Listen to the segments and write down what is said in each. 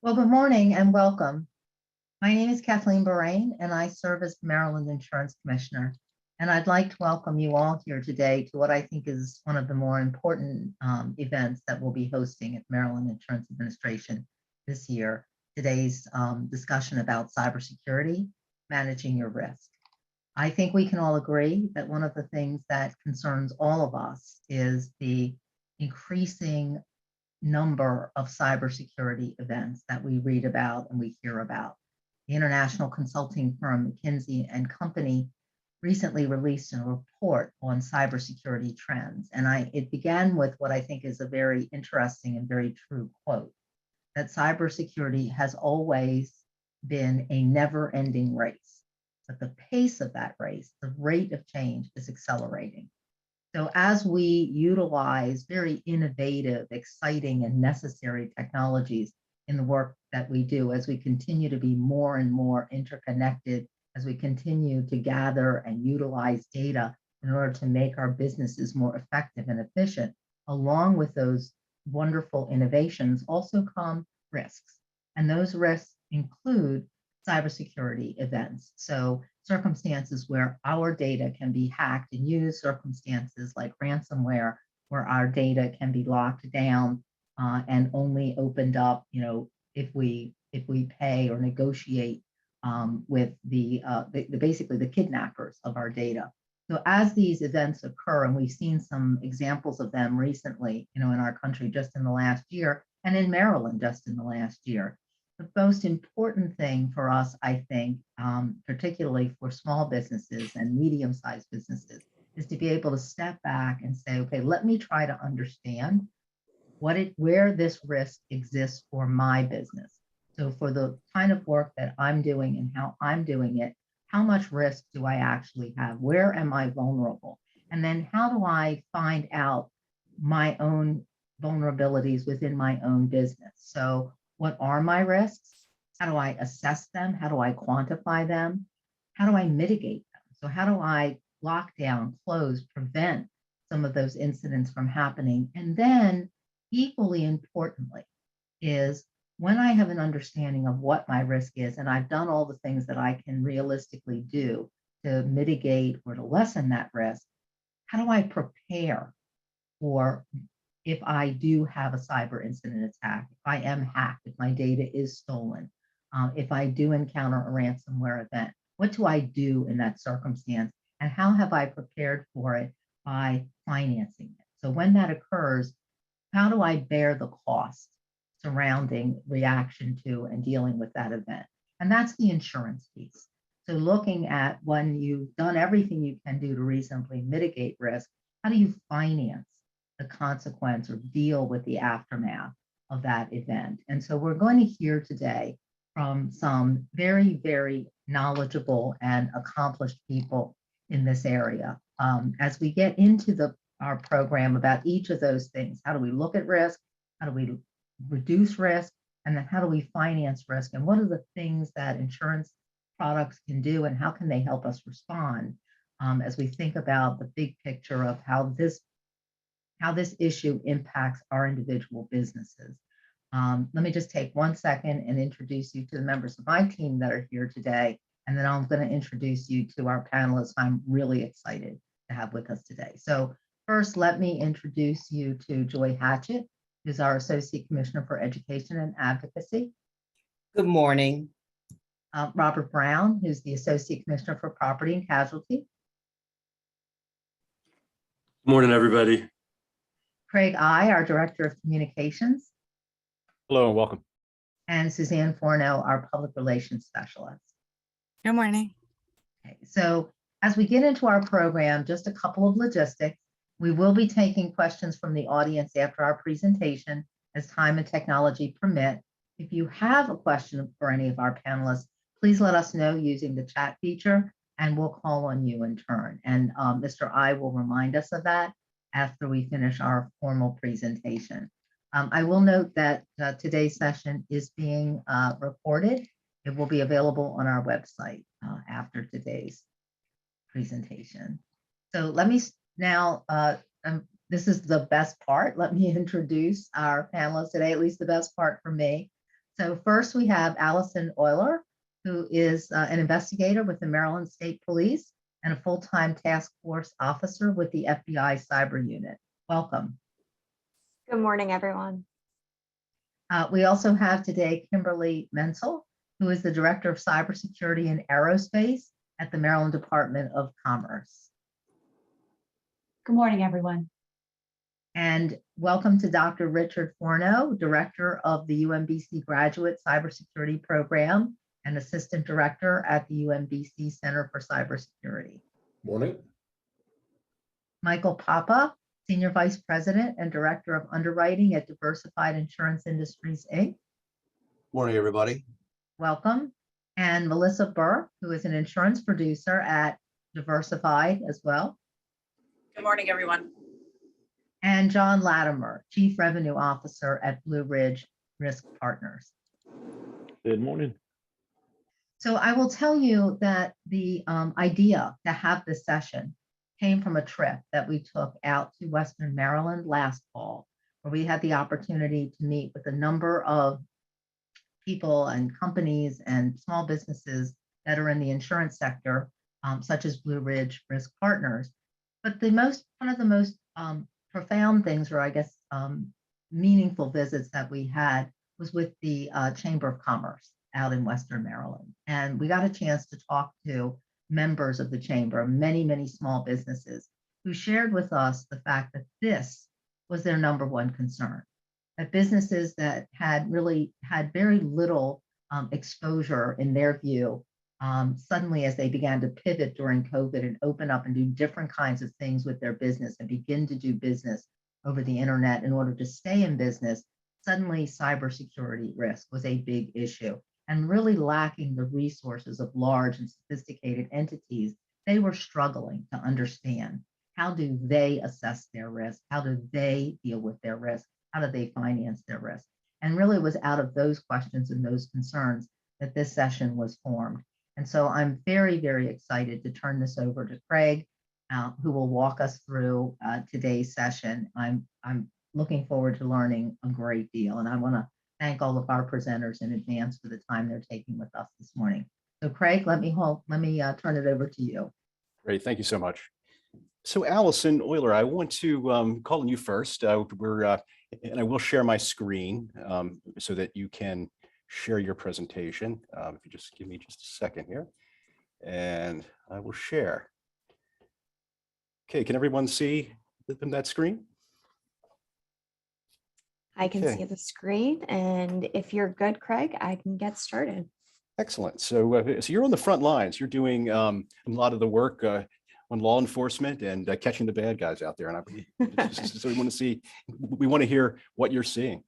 Well, good morning and welcome. My name is Kathleen Borain, and I serve as the Maryland Insurance Commissioner. And I'd like to welcome you all here today to what I think is one of the more important events that we'll be hosting at Maryland Insurance Administration this year. Today's discussion about cybersecurity, managing your risk. I think we can all agree that one of the things that concerns all of us is the increasing number of cybersecurity events that we read about and we hear about. The international consulting firm McKinsey and Company recently released a report on cybersecurity trends. And it began with what I think is a very interesting and very true quote, that cybersecurity has always been a never-ending race, but the pace of that race, the rate of change is accelerating. So as we utilize very innovative, exciting, and necessary technologies in the work that we do, as we continue to be more and more interconnected, as we continue to gather and utilize data in order to make our businesses more effective and efficient, along with those wonderful innovations also come risks. And those risks include cybersecurity events. So circumstances where our data can be hacked and used, circumstances like ransomware, where our data can be locked down and only opened up, if we pay or negotiate with basically the kidnappers of our data. So as these events occur, and we've seen some examples of them recently, in our country just in the last year, and in Maryland just in the last year, the most important thing for us, I think, particularly for small businesses and medium-sized businesses, is to be able to step back and say, okay, let me try to understand where this risk exists for my business. So for the kind of work that I'm doing and how I'm doing it, how much risk do I actually have? Where am I vulnerable? And then how do I find out my own vulnerabilities within my own business? So what are my risks? How do I assess them? How do I quantify them? How do I mitigate them? So how do I lock down, close, prevent some of those incidents from happening? And then equally importantly is when I have an understanding of what my risk is, and I've done all the things that I can realistically do to mitigate or to lessen that risk, how do I prepare for if I do have a cyber incident attack, if I am hacked, if my data is stolen, if I do encounter a ransomware event, what do I do in that circumstance? And how have I prepared for it by financing it? So when that occurs, how do I bear the cost surrounding reaction to and dealing with that event? And that's the insurance piece. So looking at when you've done everything you can do to reasonably mitigate risk, how do you finance the consequence or deal with the aftermath of that event? And so we're going to hear today from some very, very knowledgeable and accomplished people in this area. As we get into our program about each of those things, how do we look at risk? How do we reduce risk? And then how do we finance risk? And what are the things that insurance products can do, and how can they help us respond as we think about the big picture of how this issue impacts our individual businesses. Let me just take 1 second and introduce you to the members of my team that are here today, and then I'm going to introduce you to our panelists I'm really excited to have with us today. So first, let me introduce you to Joy Hatchett, who's our Associate Commissioner for Education and Advocacy. Good morning. Robert Brown, who's the Associate Commissioner for Property and Casualty. Good morning, everybody. Craig I, our Director of Communications. Hello and welcome. And Suzanne Forno, our Public Relations Specialist. Good morning. Okay, so as we get into our program, just a couple of logistics. We will be taking questions from the audience after our presentation as time and technology permit. If you have a question for any of our panelists, please let us know using the chat feature and we'll call on you in turn. And Mr. I will remind us of that after we finish our formal presentation. I will note that today's session is being recorded. It will be available on our website after today's presentation. So let me now, this is the best part. Let me introduce our panelists today, at least the best part for me. So first we have Allison Euler, who is an investigator with the Maryland State Police and a full-time task force officer with the FBI Cyber Unit. Welcome. Good morning, everyone. We also have today Kimberly Menzel, who is the Director of Cybersecurity and Aerospace at the Maryland Department of Commerce. Good morning, everyone. And welcome to Dr. Richard Forno, Director of the UMBC Graduate Cybersecurity Program and Assistant Director at the UMBC Center for Cybersecurity. Morning. Michael Papa, Senior Vice President and Director of Underwriting at Diversified Insurance Industries, Inc. Morning, everybody. Welcome. And Melissa Burr, who is an insurance producer at Diversified as well. Good morning, everyone. And John Latimer, Chief Revenue Officer at Blue Ridge Risk Partners. Good morning. So I will tell you that the idea to have this session came from a trip that we took out to Western Maryland last fall, where we had the opportunity to meet with a number of people and companies and small businesses that are in the insurance sector, such as Blue Ridge Risk Partners. But one of the most profound things, or I guess meaningful visits that we had was with the Chamber of Commerce out in Western Maryland. And we got a chance to talk to members of the chamber, many, many small businesses who shared with us the fact that this was their number one concern, that businesses that had really had very little exposure in their view, suddenly as they began to pivot during COVID and open up and do different kinds of things with their business and begin to do business over the internet in order to stay in business, suddenly cybersecurity risk was a big issue. And really lacking the resources of large and sophisticated entities, they were struggling to understand how do they assess their risk? How do they deal with their risk? How do they finance their risk? And really was out of those questions and those concerns that this session was formed. And so I'm very, very excited to turn this over to Craig, who will walk us through today's session. I'm looking forward to learning a great deal, and I want to thank all of our presenters in advance for the time they're taking with us this morning. So Craig, let me turn it over to you. Great. Thank you so much. So Allison Euler, I want to call on you first. And I will share my screen so that you can share your presentation. If you just give me just a second here, and I will share. Okay, can everyone see that screen? I can Okay. see the screen, and if you're good, Craig, I can get started. Excellent. So you're on the front lines. You're doing a lot of the work on law enforcement and catching the bad guys out there. And so we want to hear what you're seeing.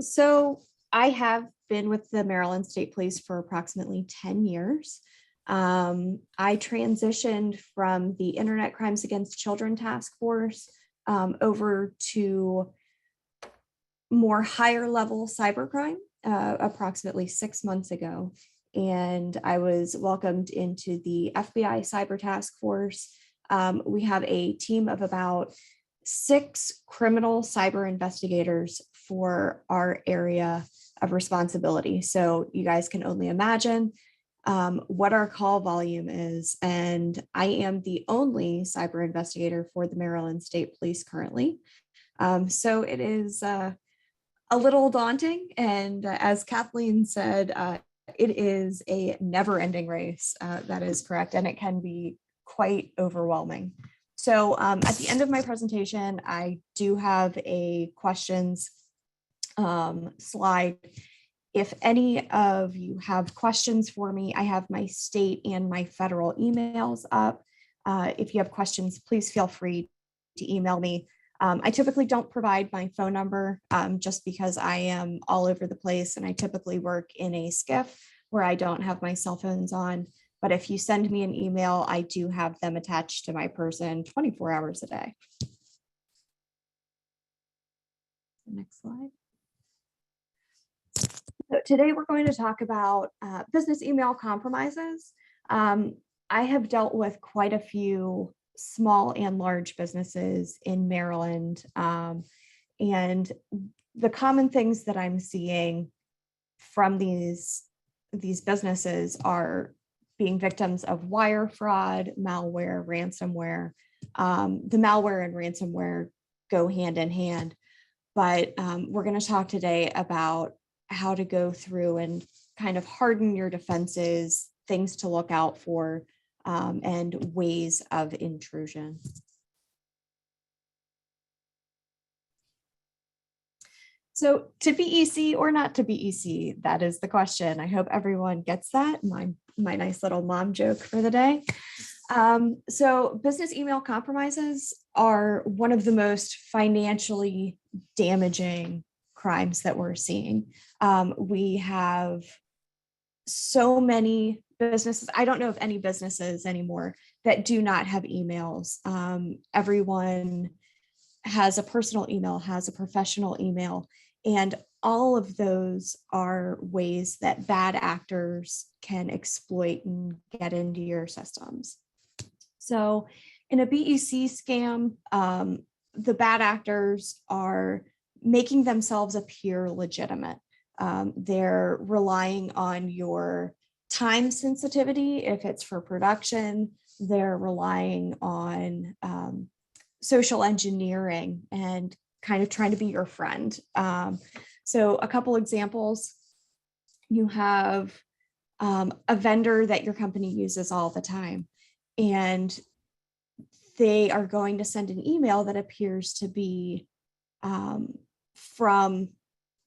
So I have been with the Maryland State Police for approximately 10 years. I transitioned from the Internet Crimes Against Children Task Force over to more higher level cybercrime approximately 6 months ago. And I was welcomed into the FBI Cyber Task Force. We have a team of about 6 criminal cyber investigators for our area of responsibility. So you guys can only imagine what our call volume is. And I am the only cyber investigator for the Maryland State Police currently. So it is a little daunting. And as Kathleen said, it is a never-ending race. That is correct. And it can be quite overwhelming. So at the end of my presentation, I do have a questions slide. If any of you have questions for me, I have my state and my federal emails up. If you have questions, please feel free to email me. I typically don't provide my phone number just because I am all over the place, and I typically work in a SCIF where I don't have my cell phones on. But if you send me an email, I do have them attached to my person 24 hours a day. Next slide. So today we're going to talk about business email compromises. I have dealt with quite a few small and large businesses in Maryland. And the common things that I'm seeing from these businesses are being victims of wire fraud, malware, ransomware. The malware and ransomware go hand in hand, but we're going to talk today about how to go through and kind of harden your defenses, things to look out for, and ways of intrusion. So to be EC or not to be EC, that is the question. I hope everyone gets that. My nice little mom joke for the day. So business email compromises are one of the most financially damaging crimes that we're seeing. We have so many businesses. I don't know of any businesses anymore that do not have emails. Everyone has a personal email, has a professional email, and all of those are ways that bad actors can exploit and get into your systems. So in a BEC scam, the bad actors are making themselves appear legitimate. They're relying on your time sensitivity if it's for production. They're relying on social engineering and kind of trying to be your friend. So a couple examples, you have a vendor that your company uses all the time, and they are going to send an email that appears to be from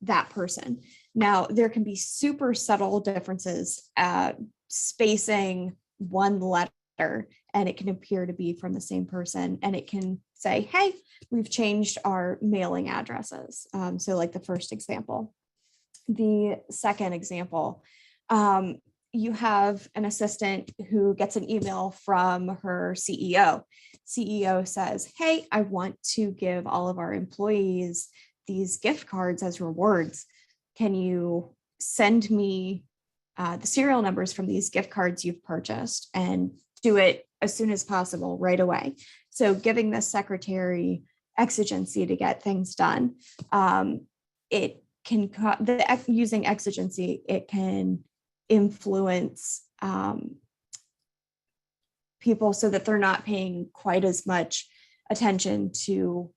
that person. Now, there can be super subtle differences, spacing one letter, and it can appear to be from the same person, and it can say, hey, we've changed our mailing addresses. So like the first example. The second example, you have an assistant who gets an email from her CEO. CEO says, hey, I want to give all of our employees these gift cards as rewards. Can you send me the serial numbers from these gift cards you've purchased, and do it as soon as possible right away? So giving the secretary exigency to get things done. It can, using exigency, it can influence people so that they're not paying quite as much attention to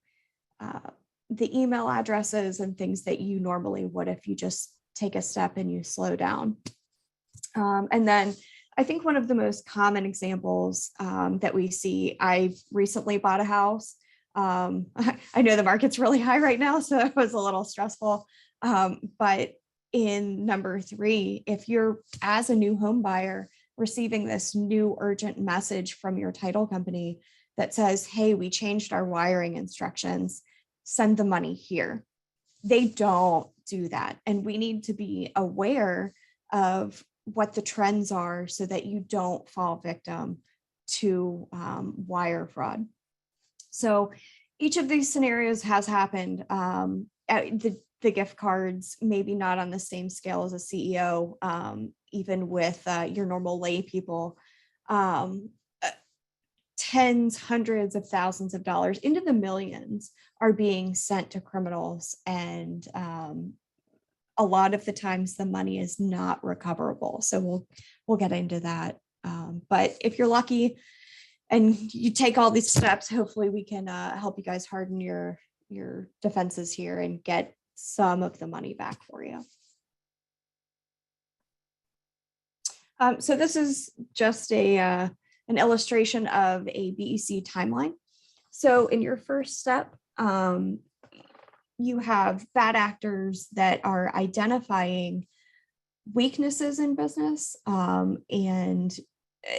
the email addresses and things that you normally would if you just take a step and you slow down. And then I think one of the most common examples that we see, I recently bought a house. I know the market's really high right now, so it was a little stressful. But in number 3, if you're, as a new home buyer, receiving this new urgent message from your title company that says, hey, we changed our wiring instructions, send the money here. They don't do that. And we need to be aware of what the trends are so that you don't fall victim to wire fraud. So each of these scenarios has happened. The gift cards, maybe not on the same scale as a CEO, even with your normal lay people, tens, hundreds of thousands of dollars into the millions are being sent to criminals. And a lot of the times the money is not recoverable. So we'll get into that. But if you're lucky and you take all these steps, hopefully we can help you guys harden your defenses here and get some of the money back for you. So this is just an illustration of a BEC timeline. So in your first step, you have bad actors that are identifying weaknesses in business, and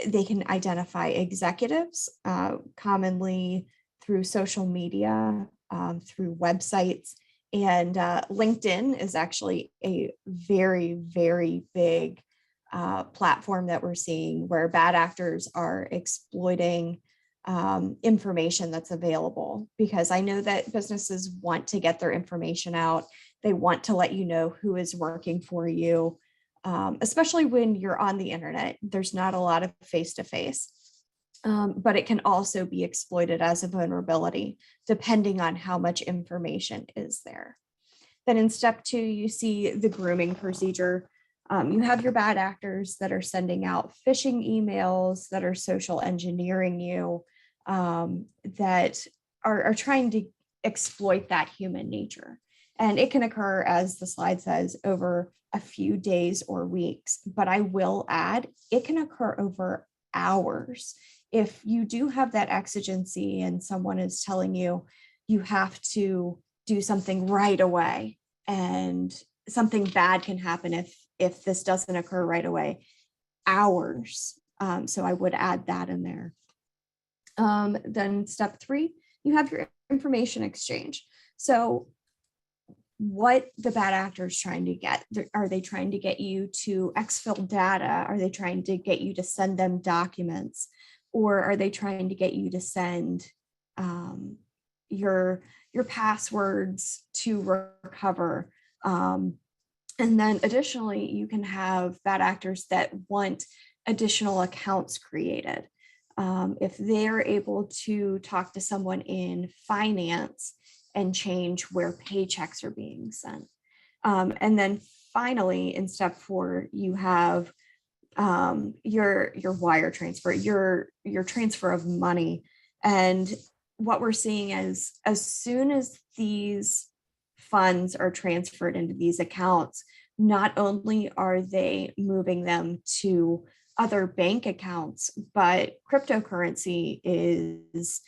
they can identify executives, commonly through social media, through websites, and LinkedIn is actually a very, very big platform that we're seeing where bad actors are exploiting information that's available, because I know that businesses want to get their information out. They want to let you know who is working for you, especially when you're on the internet. There's not a lot of face-to-face, but it can also be exploited as a vulnerability depending on how much information is there. Then in step 2, you see the grooming procedure. You have your bad actors that are sending out phishing emails, that are social engineering you, that are trying to exploit that human nature. And it can occur, as the slide says, over a few days or weeks. But I will add, it can occur over hours. If you do have that exigency and someone is telling you, you have to do something right away, and something bad can happen if this doesn't occur right away, hours. So I would add that in there. Then step 3, you have your information exchange. So what the bad actor is trying to get, are they trying to get you to exfil data? Are they trying to get you to send them documents? Or are they trying to get you to send your passwords to recover? And then additionally, you can have bad actors that want additional accounts created. If they're able to talk to someone in finance and change where paychecks are being sent. And then finally, in step 4, you have your wire transfer, your transfer of money. And what we're seeing is, as soon as these funds are transferred into these accounts, not only are they moving them to other bank accounts, but cryptocurrency is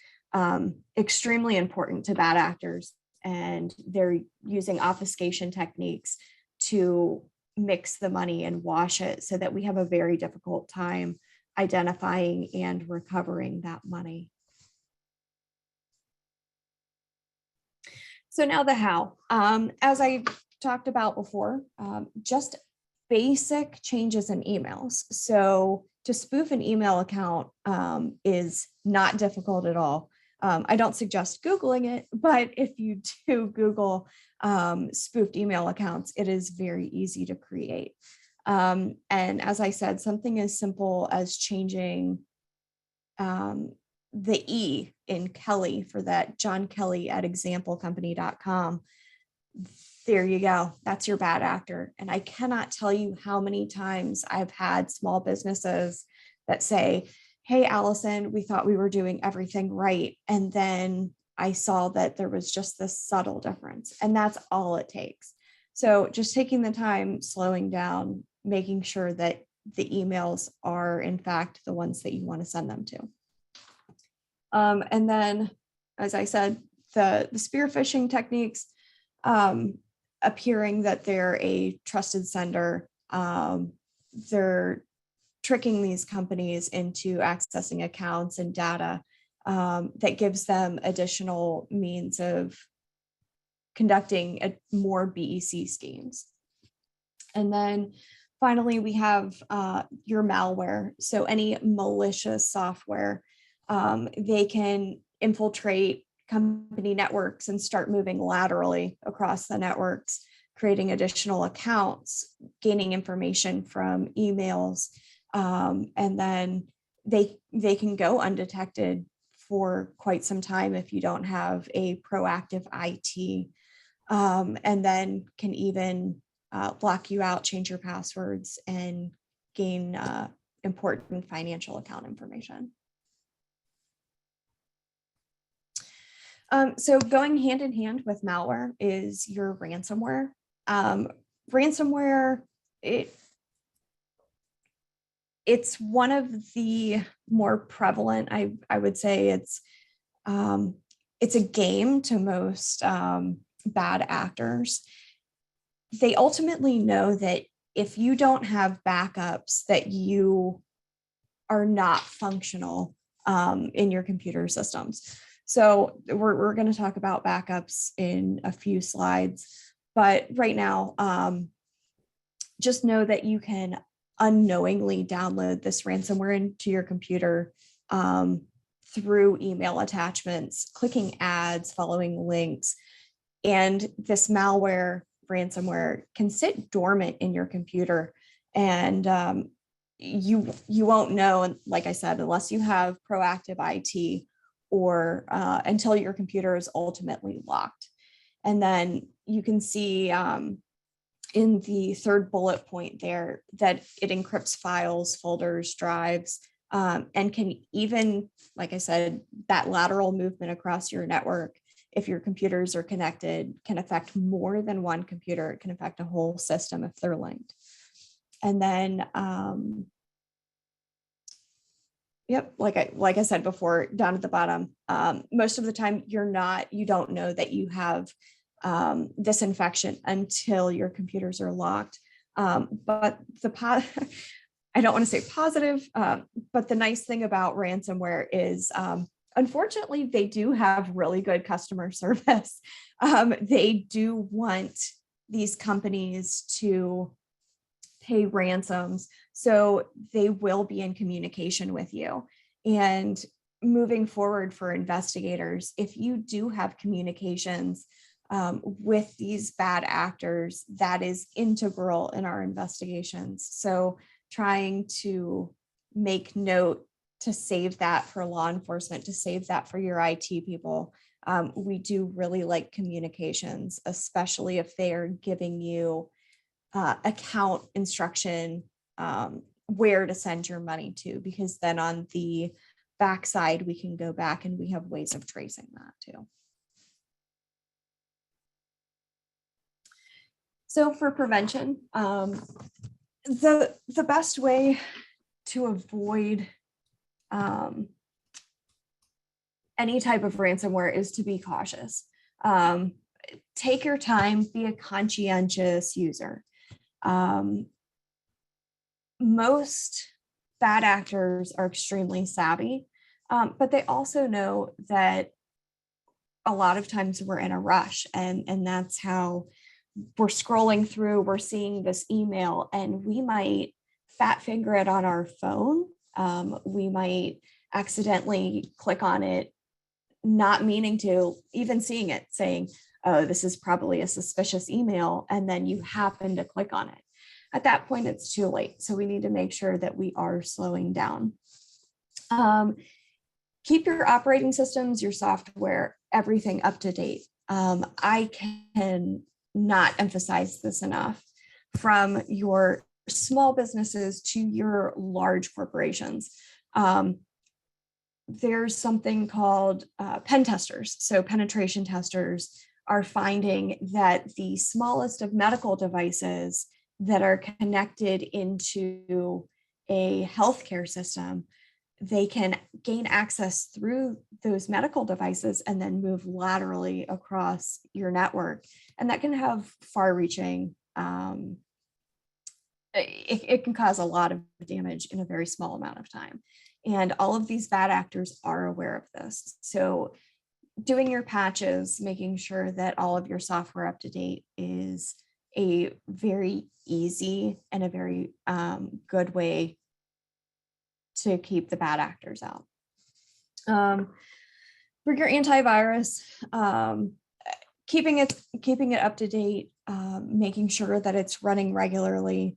extremely important to bad actors, and they're using obfuscation techniques to mix the money and wash it, so that we have a very difficult time identifying and recovering that money. So now the how. As I talked about before, just basic changes in emails. So to spoof an email account is not difficult at all. I don't suggest Googling it, but if you do Google spoofed email accounts, it is very easy to create. And as I said, something as simple as changing the E in Kelly for that John Kelly at examplecompany.com. There you go. That's your bad actor. And I cannot tell you how many times I've had small businesses that say, hey, Allison, we thought we were doing everything right. And then I saw that there was just this subtle difference. And that's all it takes. So just taking the time, slowing down, making sure that the emails are in fact the ones that you want to send them to. And then, as I said, the spear phishing techniques, appearing that they're a trusted sender, they're tricking these companies into accessing accounts and data that gives them additional means of conducting more BEC schemes. And then finally, we have your malware. So any malicious software, they can infiltrate company networks and start moving laterally across the networks, creating additional accounts, gaining information from emails, and then they can go undetected for quite some time if you don't have a proactive IT, and then can even block you out, change your passwords, and gain important financial account information. So going hand in hand with malware is your ransomware. Ransomware, it's one of the more prevalent. I would say it's a game to most bad actors. They ultimately know that if you don't have backups, that you are not functional in your computer systems. So we're going to talk about backups in a few slides, but right now, just know that you can unknowingly download this ransomware into your computer through email attachments, clicking ads, following links, and this malware ransomware can sit dormant in your computer, and you won't know, and like I said, unless you have proactive IT or until your computer is ultimately locked. And then you can see in the third bullet point there that it encrypts files, folders, drives, and can even, like I said, that lateral movement across your network, if your computers are connected, can affect more than one computer. It can affect a whole system if they're linked. And then, yep, like I said before, down at the bottom, most of the time you don't know that you have this infection until your computers are locked. But I don't want to say positive, but the nice thing about ransomware is, unfortunately, they do have really good customer service. They do want these companies to pay ransoms, so they will be in communication with you. And moving forward for investigators, if you do have communications with these bad actors, that is integral in our investigations. So trying to make note to save that for law enforcement, to save that for your IT people. We do really like communications, especially if they are giving you account instruction, where to send your money to, because then on the backside, we can go back and we have ways of tracing that too. So for prevention, the best way to avoid any type of ransomware is to be cautious. Take your time, be a conscientious user. Most bad actors are extremely savvy, but they also know that a lot of times we're in a rush, and that's how we're scrolling through, we're seeing this email, and we might fat finger it on our phone. We might accidentally click on it, not meaning to, even seeing it saying, oh, this is probably a suspicious email, and then you happen to click on it. At that point, it's too late. So we need to make sure that we are slowing down. Keep your operating systems, your software, everything up to date. I can not emphasize this enough. From your small businesses to your large corporations, there's something called pen testers. So penetration testers are finding that the smallest of medical devices that are connected into a healthcare system, they can gain access through those medical devices and then move laterally across your network. And that can have far-reaching, it can cause a lot of damage in a very small amount of time. And all of these bad actors are aware of this. So doing your patches, making sure that all of your software up to date is a very easy and a very good way to keep the bad actors out. For your antivirus, keeping it up to date, making sure that it's running regularly.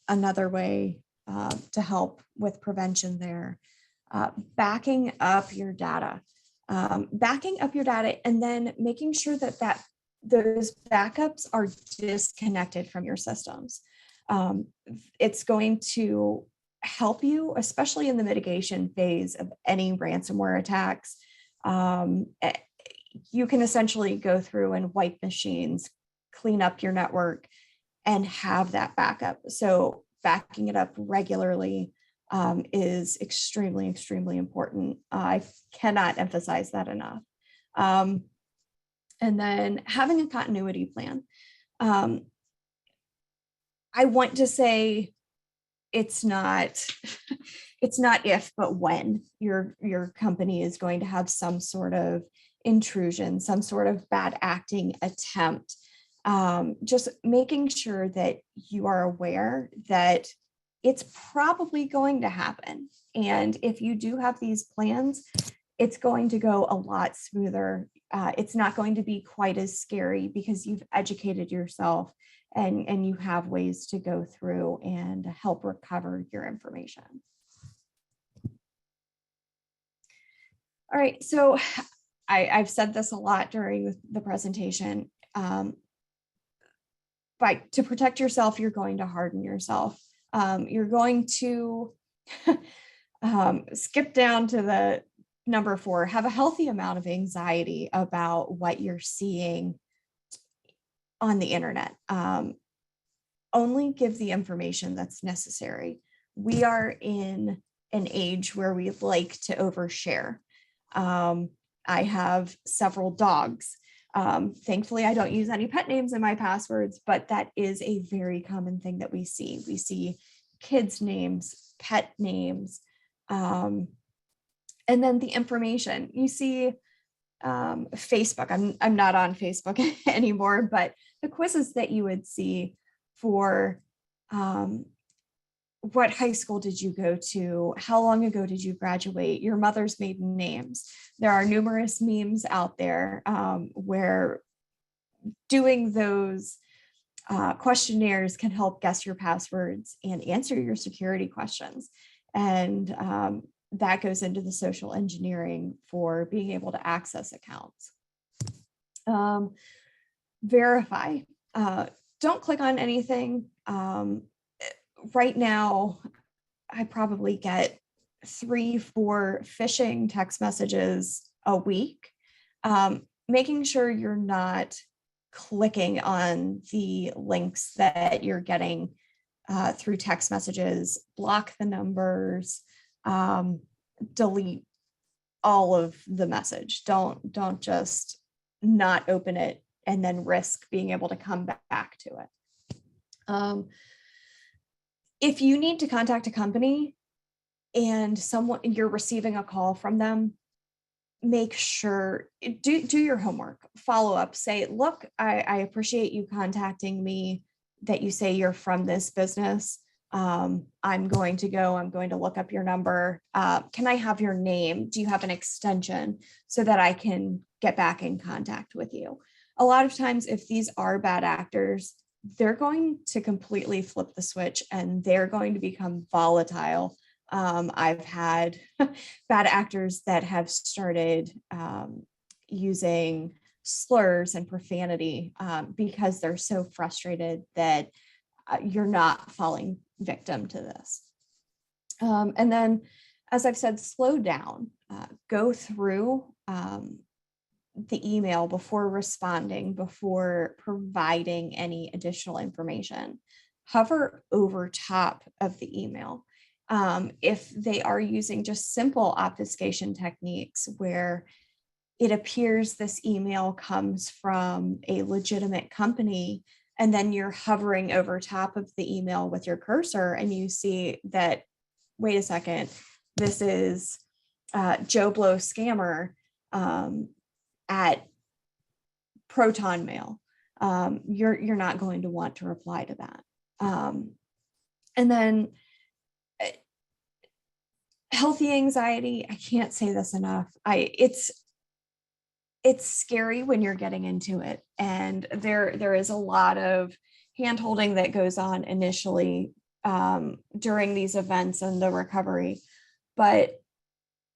Another way to help with prevention there. Backing up your data. And then making sure that those backups are disconnected from your systems. It's going to help you, especially in the mitigation phase of any ransomware attacks. You can essentially go through and wipe machines, clean up your network, and have that backup. So backing it up regularly is extremely, extremely important. I cannot emphasize that enough. And then having a continuity plan. I want to say it's not if, but when your company is going to have some sort of intrusion, some sort of bad acting attempt. Just making sure that you are aware that it's probably going to happen. And if you do have these plans, it's going to go a lot smoother. It's not going to be quite as scary because you've educated yourself and you have ways to go through and help recover your information. All right, so I've said this a lot during the presentation. To protect yourself, you're going to harden yourself. You're going to skip down to the number 4, have a healthy amount of anxiety about what you're seeing on the internet. Only give the information that's necessary. We are in an age where we like to overshare. I have several dogs. Thankfully, I don't use any pet names in my passwords, but that is a very common thing that we see. We see kids' names, pet names, and then the information. You see Facebook. I'm not on Facebook anymore, but the quizzes that you would see for what high school did you go to? How long ago did you graduate? Your mother's maiden names. There are numerous memes out there where doing those questionnaires can help guess your passwords and answer your security questions. And that goes into the social engineering for being able to access accounts. Verify. Don't click on anything. Right now, I probably get 3-4 phishing text messages a week. Making sure you're not clicking on the links that you're getting through text messages, block the numbers, delete all of the message. Don't just not open it and then risk being able to come back to it. If you need to contact a company and you're receiving a call from them, make sure, do your homework, follow up, say, look, I appreciate you contacting me, that you say you're from this business. I'm going to look up your number. Can I have your name? Do you have an extension so that I can get back in contact with you? A lot of times, if these are bad actors, they're going to completely flip the switch and they're going to become volatile. I've had bad actors that have started using slurs and profanity because they're so frustrated that you're not falling victim to this. And then, as I've said, slow down, go through the email before responding, before providing any additional information. Hover over top of the email. If they are using just simple obfuscation techniques where it appears this email comes from a legitimate company, and then you're hovering over top of the email with your cursor and you see that, wait a second, this is Joe Blow Scammer at Proton Mail. You're not going to want to reply to that. And then healthy anxiety, I can't say this enough. It's scary when you're getting into it. And there is a lot of hand-holding that goes on initially during these events and the recovery. But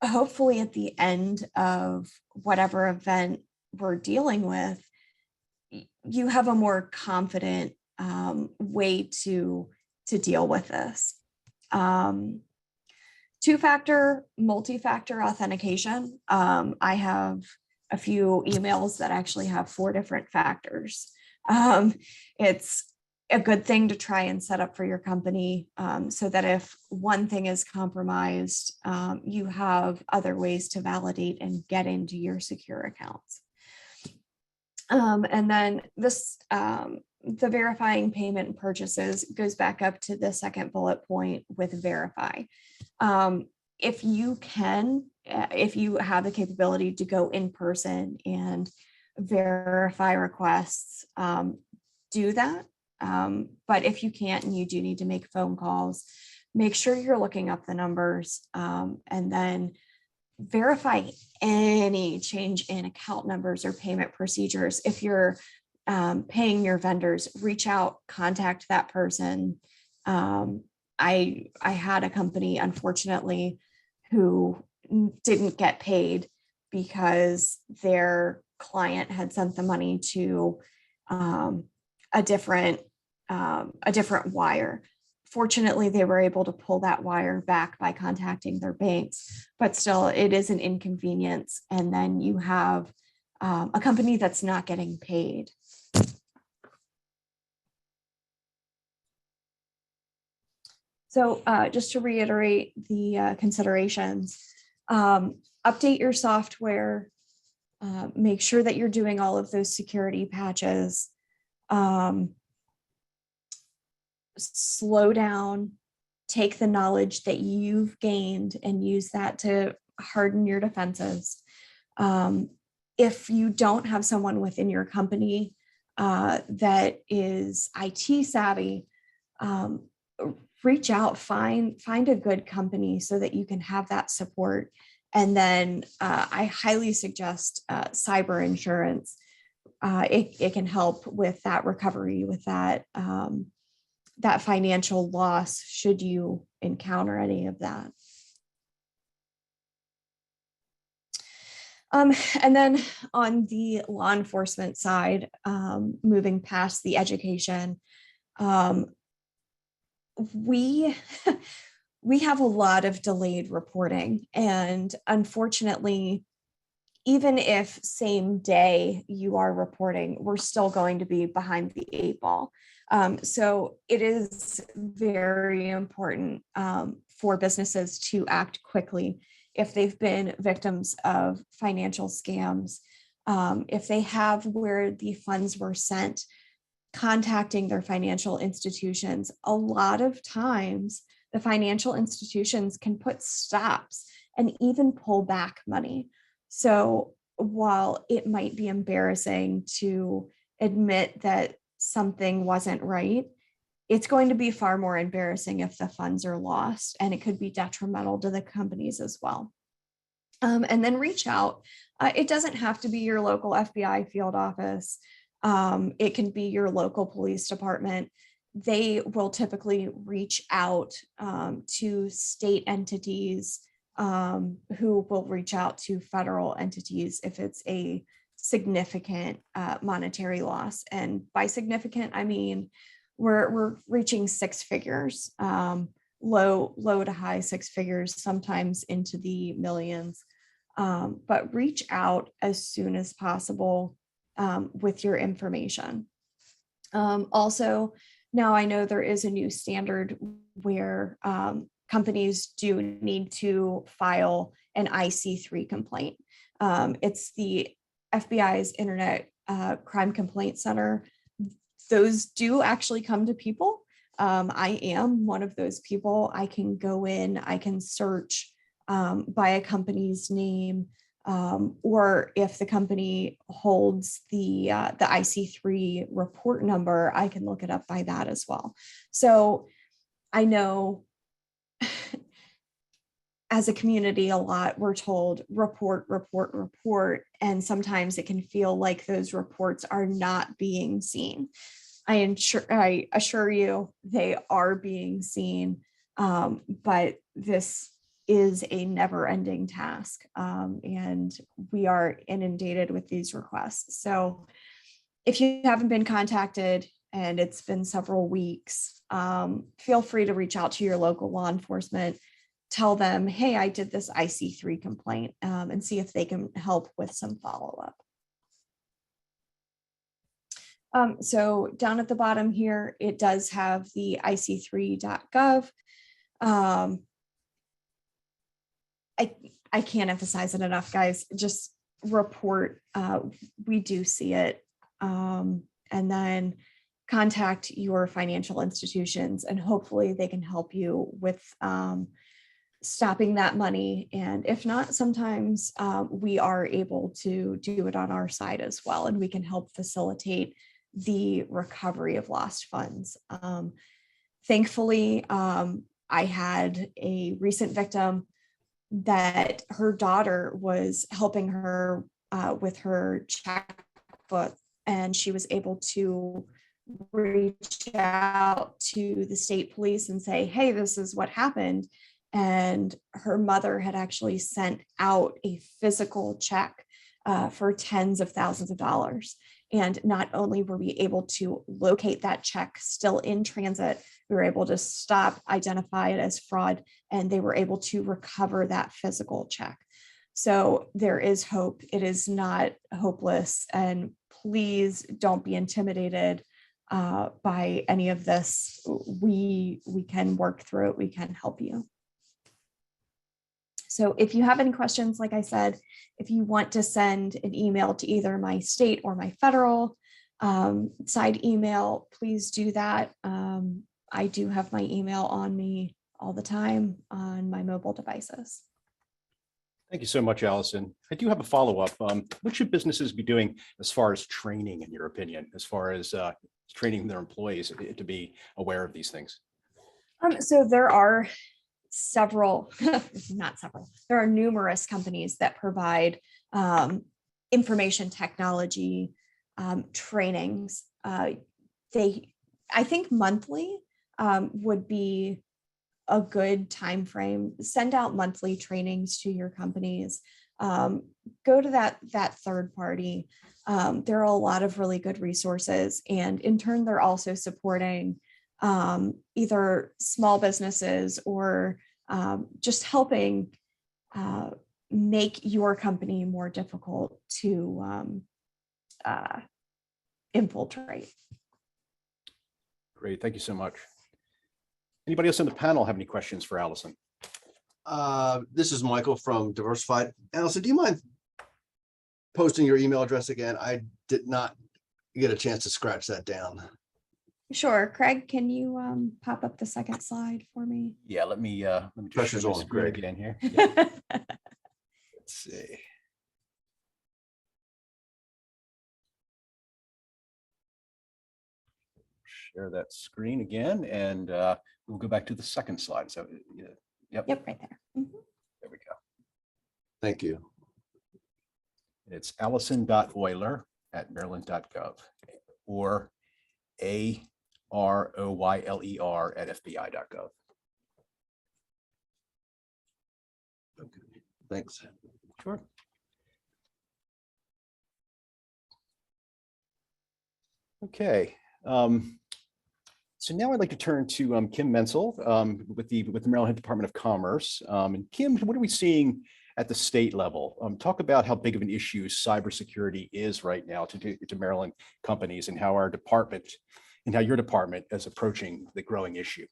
hopefully at the end of whatever event we're dealing with, you have a more confident way to deal with this. Two-factor, multi-factor authentication. I have a few emails that actually have 4 different factors. It's a good thing to try and set up for your company so that if one thing is compromised, you have other ways to validate and get into your secure accounts. And then this, the verifying payment and purchases goes back up to the second bullet point with verify. If you can, if you have the capability to go in person and verify requests, do that. But if you can't and you do need to make phone calls, make sure you're looking up the numbers and then verify any change in account numbers or payment procedures. If you're paying your vendors, reach out, contact that person. I had a company, unfortunately, who didn't get paid because their client had sent the money to a different wire. Fortunately, they were able to pull that wire back by contacting their banks, but still it is an inconvenience. And then you have a company that's not getting paid. So just to reiterate the considerations, update your software, make sure that you're doing all of those security patches, slow down, take the knowledge that you've gained and use that to harden your defenses. If you don't have someone within your company that is IT savvy, reach out, find a good company so that you can have that support. And then I highly suggest cyber insurance. It can help with that recovery, with that that financial loss should you encounter any of that. And then on the law enforcement side, moving past the education, we have a lot of delayed reporting, and unfortunately, even if same day you are reporting, we're still going to be behind the 8 ball. So it is very important for businesses to act quickly if they've been victims of financial scams, if they have where the funds were sent, contacting their financial institutions. A lot of times the financial institutions can put stops and even pull back money. So while it might be embarrassing to admit that something wasn't right, it's going to be far more embarrassing if the funds are lost, and it could be detrimental to the companies as well. And then reach out. It doesn't have to be your local FBI field office. It can be your local police department. They will typically reach out to state entities who will reach out to federal entities if it's a significant monetary loss. And by significant, I mean we're reaching 6 figures, low to high 6 figures, sometimes into the millions. But reach out as soon as possible with your information. Also, now I know there is a new standard where companies do need to file an IC3 complaint. It's the FBI's Internet Crime Complaint Center. Those do actually come to people. I am one of those people. I can go in, I can search by a company's name, or if the company holds the IC3 report number, I can look it up by that as well. So I know as a community, a lot we're told report, and sometimes it can feel like those reports are not being seen. I assure you they are being seen, but this is a never-ending task, and we are inundated with these requests. So if you haven't been contacted and it's been several weeks, feel free to reach out to your local law enforcement. Tell them, hey, I did this IC3 complaint, and see if they can help with some follow-up. So down at the bottom here, it does have the ic3.gov. I can't emphasize it enough, guys. Just report. We do see it. And then contact your financial institutions, and hopefully they can help you with stopping that money. And if not, sometimes we are able to do it on our side as well, and we can help facilitate the recovery of lost funds. Thankfully, I had a recent victim that her daughter was helping her with her checkbook, and she was able to reach out to the state police and say, hey, this is what happened. and her mother had actually sent out a physical check for tens of thousands of dollars. And not only were we able to locate that check still in transit, we were able to stop, identify it as fraud, and they were able to recover that physical check. So there is hope. It is not hopeless. And please don't be intimidated by any of this. We can work through it. We can help you. So if you have any questions, like I said, if you want to send an email to either my state or my federal side email, please do that. I do have my email on me all the time on my mobile devices. Thank you so much, Allison. I do have a follow-up. What should businesses be doing as far as training, in your opinion, as far as training their employees to be aware of these things? So there are several, not several, there are numerous companies that provide information technology trainings. I think monthly would be a good time frame. Send out monthly trainings to your companies. Go to that third party. There are a lot of really good resources, and in turn, they're also supporting either small businesses or just helping make your company more difficult to infiltrate. Great, thank you so much. Anybody else on the panel have any questions for Allison? This is Michael from Diversified. Allison, do you mind posting your email address again? I did not get a chance to scratch that down. Sure. Craig, can you pop up the second slide for me? Yeah, let me just Pressure's share my on, screen Greg. again here. Yeah, let's see. Share that screen again, and we'll go back to the second slide. So, yep, Yep, right there. Mhm. there we go. Thank you. It's allison.oyler@maryland.gov or AROYLER@FBI.gov. Okay, thanks. Sure. Okay. So now I'd like to turn to Kim Menzel with the Maryland Department of Commerce. And Kim, what are we seeing at the state level? Talk about how big of an issue cybersecurity is right now to Maryland companies, and how our department and how your department is approaching the growing issue.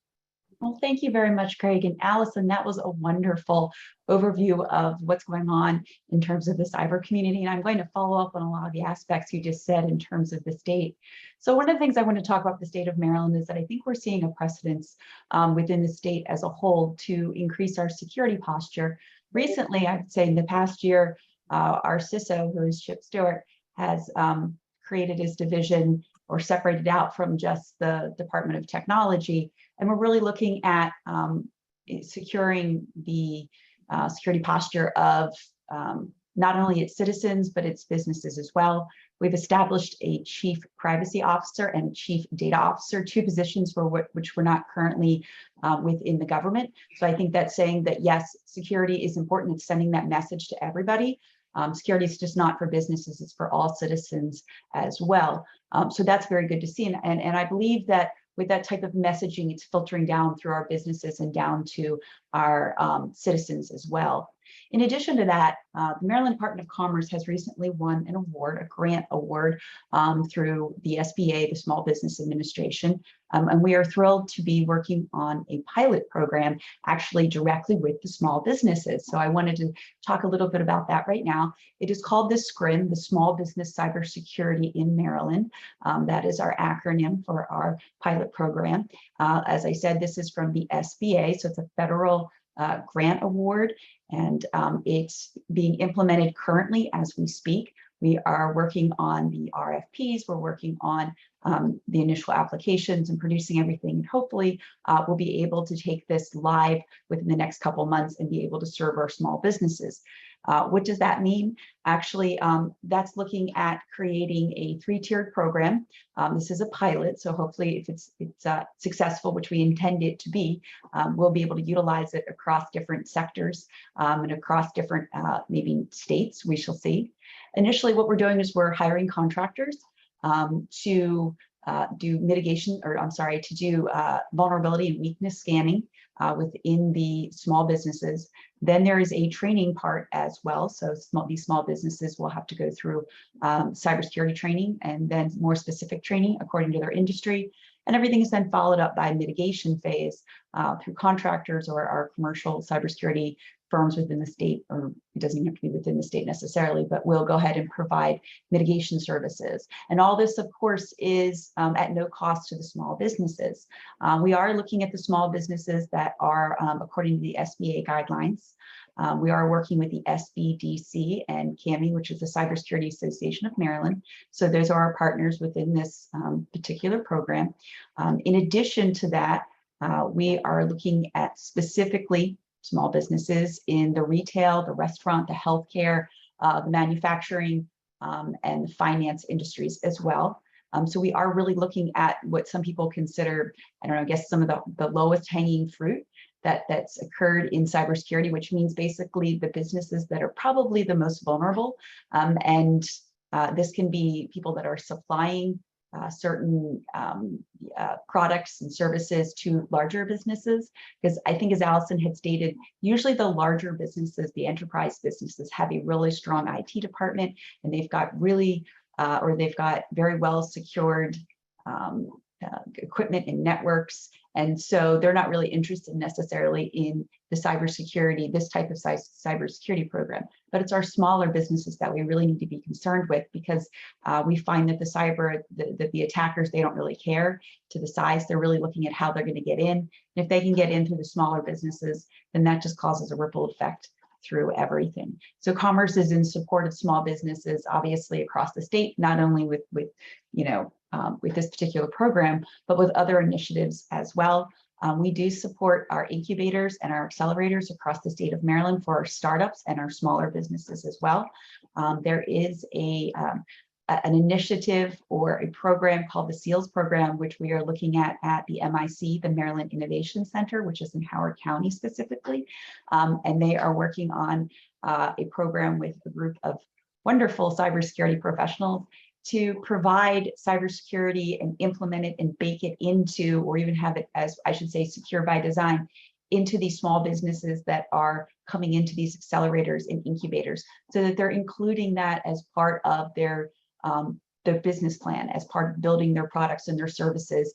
Well, thank you very much, Craig. And Allison, that was a wonderful overview of what's going on in terms of the cyber community. And I'm going to follow up on a lot of the aspects you just said in terms of the state. So one of the things I want to talk about the state of Maryland is that I think we're seeing a precedence within the state as a whole to increase our security posture. Recently, I'd say in the past year, our CISO, who is Chip Stewart, has created his division or separated out from just the Department of Technology. And we're really looking at securing the security posture of not only its citizens, but its businesses as well. We've established a chief privacy officer and a chief data officer, two positions for which we're not currently within the government. So I think that's saying that, yes, security is important. It's sending that message to everybody. Security is just not for businesses, it's for all citizens as well. So that's very good to see. And I believe that with that type of messaging, it's filtering down through our businesses and down to our citizens as well. In addition to that, the Maryland Department of Commerce has recently won an award, a grant award through the SBA, the Small Business Administration. And we are thrilled to be working on a pilot program actually directly with the small businesses. So I wanted to talk a little bit about that right now. It is called the SCRIM, the Small Business Cybersecurity in Maryland. That is our acronym for our pilot program. As I said, this is from the SBA, so it's a federal grant award, and it's being implemented currently as we speak. We are working on the RFPs, we're working on the initial applications and producing everything. And hopefully we'll be able to take this live within the next couple months and be able to serve our small businesses. What does that mean? Actually, that's looking at creating a 3-tiered program. This is a pilot, so hopefully if it's successful, which we intend it to be, we'll be able to utilize it across different sectors and across different maybe states, we shall see. Initially, what we're doing is we're hiring contractors to do mitigation, or I'm sorry, to do vulnerability and weakness scanning within the small businesses. Then there is a training part as well. So these small businesses will have to go through cybersecurity training and then more specific training according to their industry. And everything is then followed up by mitigation phase through contractors or our commercial cybersecurity firms within the state, or it doesn't even have to be within the state necessarily, but we'll go ahead and provide mitigation services. And all this, of course, is at no cost to the small businesses. We are looking at the small businesses that are according to the SBA guidelines. We are working with the SBDC and CAMI, which is the Cybersecurity Association of Maryland. So those are our partners within this particular program. In addition to that, we are looking at specifically small businesses in the retail, the restaurant, the healthcare, the manufacturing, and the finance industries as well. So we are really looking at what some people consider, I don't know, I guess some of the lowest hanging fruit that's occurred in cybersecurity, which means basically the businesses that are probably the most vulnerable. And this can be people that are supplying certain products and services to larger businesses, because I think, as Allison had stated, usually the larger businesses, the enterprise businesses, have a really strong IT department, and they've got really they've got very well secured equipment and networks. And so they're not really interested necessarily in the cybersecurity, this type of cybersecurity program, but it's our smaller businesses that we really need to be concerned with, because we find that the attackers, they don't really care to the size. They're really looking at how they're going to get in. And if they can get in through the smaller businesses, then that just causes a ripple effect through everything. So Commerce is in support of small businesses, obviously across the state, not only with this particular program, but with other initiatives as well. We do support our incubators and our accelerators across the state of Maryland for our startups and our smaller businesses as well. There is an initiative or a program called the SEALS program, which we are looking at the MIC, the Maryland Innovation Center, which is in Howard County specifically. And they are working on a program with a group of wonderful cybersecurity professionals to provide cybersecurity and implement it and bake it into, or even have it as, I should say, secure by design, into these small businesses that are coming into these accelerators and incubators, so that they're including that as part of their business plan, as part of building their products and their services,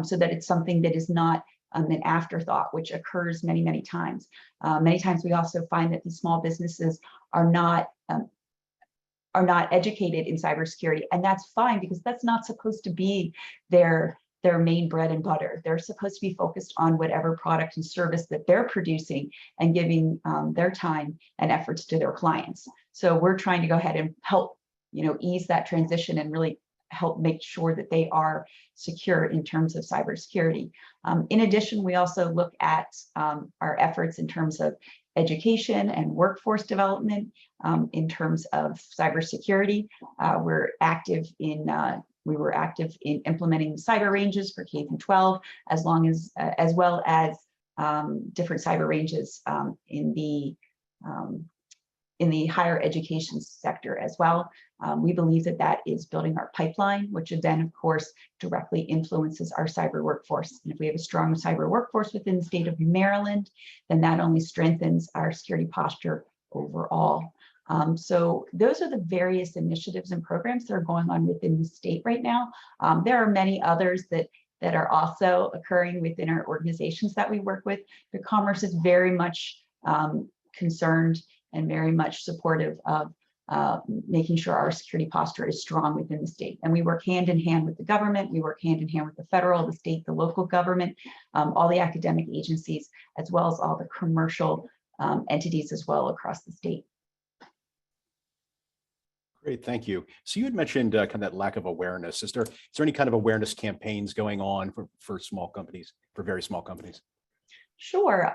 so that it's something that is not an afterthought, which occurs many, many times. Many times we also find that these small businesses are not educated in cybersecurity, and that's fine, because that's not supposed to be their main bread and butter. They're supposed to be focused on whatever product and service that they're producing and giving their time and efforts to their clients. So we're trying to go ahead and help ease that transition and really help make sure that they are secure in terms of cybersecurity. In addition, we also look at our efforts in terms of education and workforce development in terms of cybersecurity. We were active in implementing cyber ranges for K-12, as well as different cyber ranges in the higher education sector as well. We believe that is building our pipeline, which then, of course, directly influences our cyber workforce. And if we have a strong cyber workforce within the state of Maryland, then that only strengthens our security posture overall. So those are the various initiatives and programs that are going on within the state right now. There are many others that are also occurring within our organizations that we work with. The Commerce is very much concerned and very much supportive of making sure our security posture is strong within the state. And we work hand in hand with the government. We work hand in hand with the federal, the state, the local government, all the academic agencies, as well as all the commercial entities as well across the state. Great, thank you. So you had mentioned kind of that lack of awareness. Is there any kind of awareness campaigns going on for small companies, for very small companies? Sure.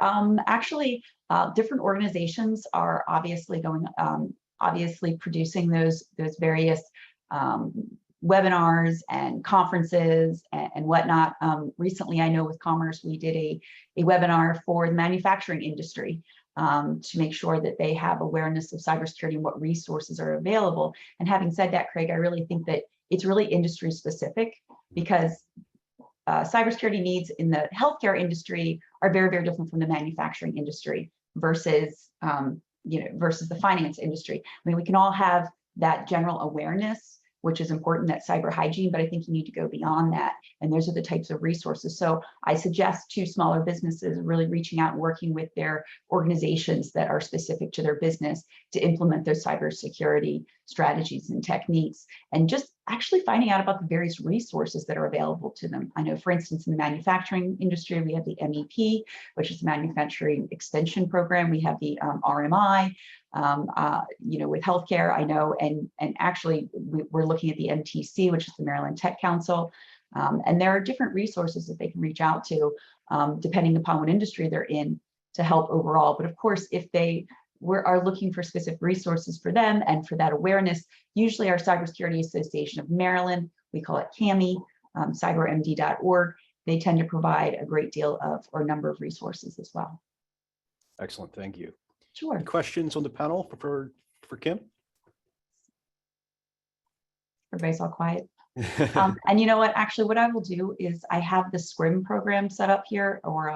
Actually, different organizations are obviously obviously producing those various webinars and conferences and whatnot. Recently, I know with Commerce, we did a webinar for the manufacturing industry to make sure that they have awareness of cybersecurity and what resources are available. And having said that, Craig, I really think that it's really industry specific, because cybersecurity needs in the healthcare industry are very, very different from the manufacturing industry versus, versus the finance industry. I mean, we can all have that general awareness, which is important, that cyber hygiene, but I think you need to go beyond that. And those are the types of resources. So I suggest to smaller businesses really reaching out and working with their organizations that are specific to their business to implement those cybersecurity strategies and techniques, and just actually finding out about the various resources that are available to them. I know, for instance, in the manufacturing industry, we have the MEP, which is the Manufacturing Extension Program. We have the RMI. With healthcare, I know, and actually we're looking at the MTC, which is the Maryland Tech Council. And there are different resources that they can reach out to, depending upon what industry they're in, to help overall. But of course, if they are looking for specific resources for them and for that awareness, usually our Cybersecurity Association of Maryland, we call it CAMI, cybermd.org, they tend to provide a great deal of, or number of resources as well. Excellent, thank you. Sure. Any questions on the panel for Kim? Everybody's all quiet. And you know what, actually what I will do is I have the SCRIM program set up here, or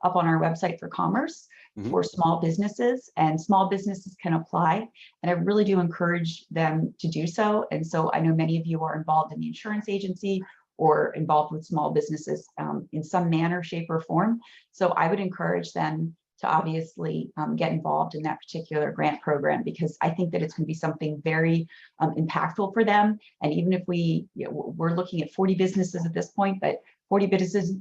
up on our website for Commerce for small businesses, and small businesses can apply. And I really do encourage them to do so. And so I know many of you are involved in the insurance agency or involved with small businesses in some manner, shape, or form. So I would encourage them to obviously get involved in that particular grant program, because I think that it's going to be something very impactful for them. And even if we're looking at 40 businesses at this point, but 40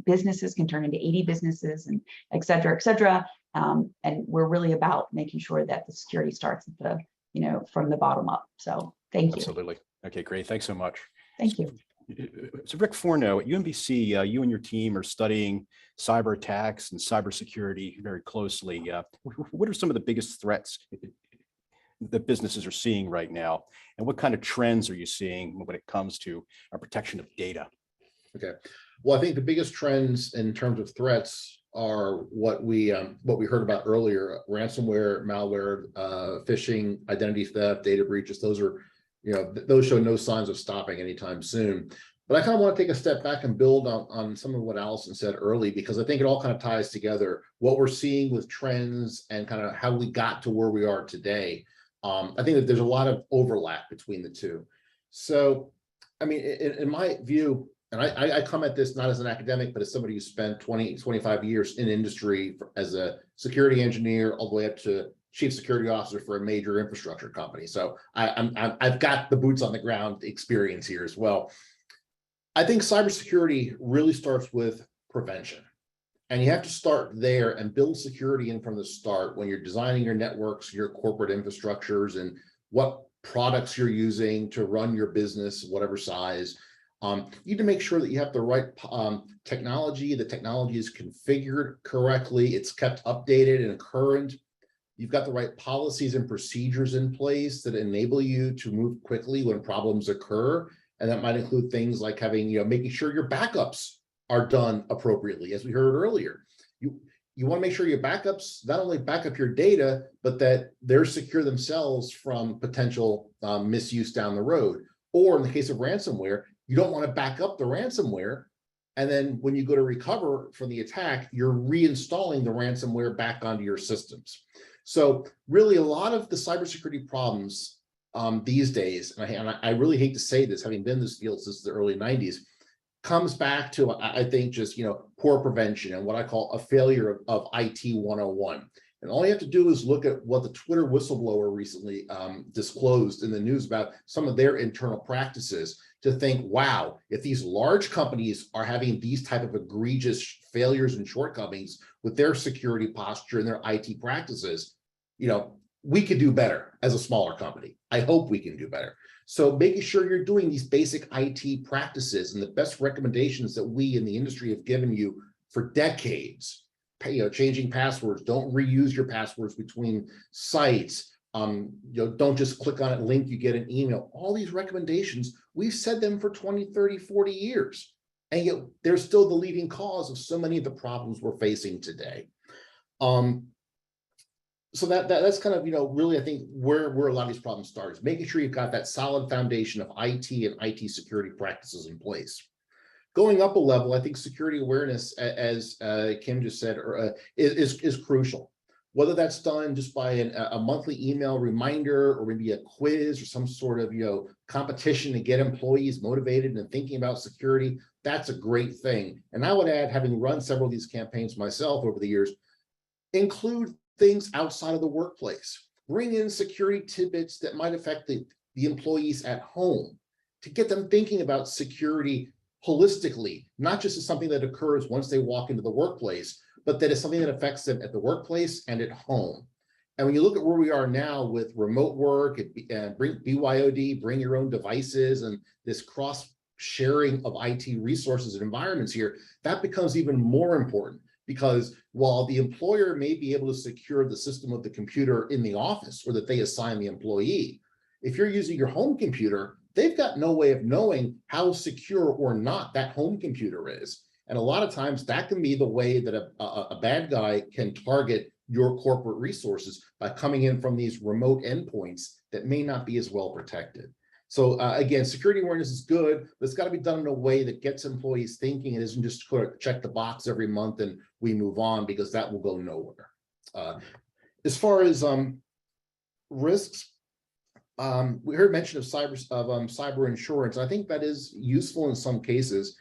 businesses can turn into 80 businesses, and et cetera, et cetera. And we're really about making sure that the security starts at the, from the bottom up. So thank you. Absolutely. Okay, great. Thanks so much. Thank you. So Rick Forno, at UMBC, you and your team are studying cyber attacks and cybersecurity very closely. What are some of the biggest threats that businesses are seeing right now? And what kind of trends are you seeing when it comes to our protection of data? Okay. Well, I think the biggest trends in terms of threats are what we heard about earlier: ransomware, malware, phishing, identity theft, data breaches. Those are, those show no signs of stopping anytime soon. But I kind of want to take a step back and build on some of what Allison said early, because I think it all kind of ties together what we're seeing with trends and kind of how we got to where we are today. I think that there's a lot of overlap between the two. So, I mean, in my view, and I come at this not as an academic, but as somebody who spent 25 years in industry as a security engineer, all the way up to chief security officer for a major infrastructure company. So I've got the boots on the ground experience here as well. I think cybersecurity really starts with prevention. And you have to start there and build security in from the start when you're designing your networks, your corporate infrastructures, and what products you're using to run your business, whatever size. You need to make sure that you have the right technology. The technology is configured correctly. It's kept updated and current. You've got the right policies and procedures in place that enable you to move quickly when problems occur. And that might include things like having, making sure your backups are done appropriately, as we heard earlier. You want to make sure your backups not only back up your data, but that they're secure themselves from potential misuse down the road. Or in the case of ransomware, you don't want to back up the ransomware, and then when you go to recover from the attack, you're reinstalling the ransomware back onto your systems. So really, a lot of the cybersecurity problems these days, and I really hate to say this, having been in this field since the early 90s, comes back to, I think, just poor prevention and what I call a failure of IT 101. And all you have to do is look at what the Twitter whistleblower recently disclosed in the news about some of their internal practices, to think, wow, if these large companies are having these type of egregious failures and shortcomings with their security posture and their IT practices, we could do better as a smaller company. I hope we can do better. So making sure you're doing these basic IT practices, and the best recommendations that we in the industry have given you for decades changing passwords, don't reuse your passwords between sites, don't just click on a link, you get an email. All these recommendations, we've said them for 20, 30, 40 years. And yet they're still the leading cause of so many of the problems we're facing today. So that's kind of, really, I think where a lot of these problems start is making sure you've got that solid foundation of IT and IT security practices in place. Going up a level, I think security awareness, as Kim just said, is crucial. Whether that's done just by a monthly email reminder, or maybe a quiz or some sort of competition to get employees motivated and thinking about security, that's a great thing. And I would add, having run several of these campaigns myself over the years, include things outside of the workplace. Bring in security tidbits that might affect the employees at home to get them thinking about security holistically, not just as something that occurs once they walk into the workplace, but that is something that affects them at the workplace and at home. And when you look at where we are now with remote work and BYOD, bring your own devices, and this cross sharing of IT resources and environments here, that becomes even more important. Because while the employer may be able to secure the system of the computer in the office, or that they assign the employee, if you're using your home computer, they've got no way of knowing how secure or not that home computer is. And a lot of times that can be the way that a bad guy can target your corporate resources, by coming in from these remote endpoints that may not be as well protected. So again, security awareness is good, but it's got to be done in a way that gets employees thinking. It isn't just check the box every month and we move on, because that will go nowhere. As far as risks, we heard mention of cyber insurance. I think that is useful in some cases.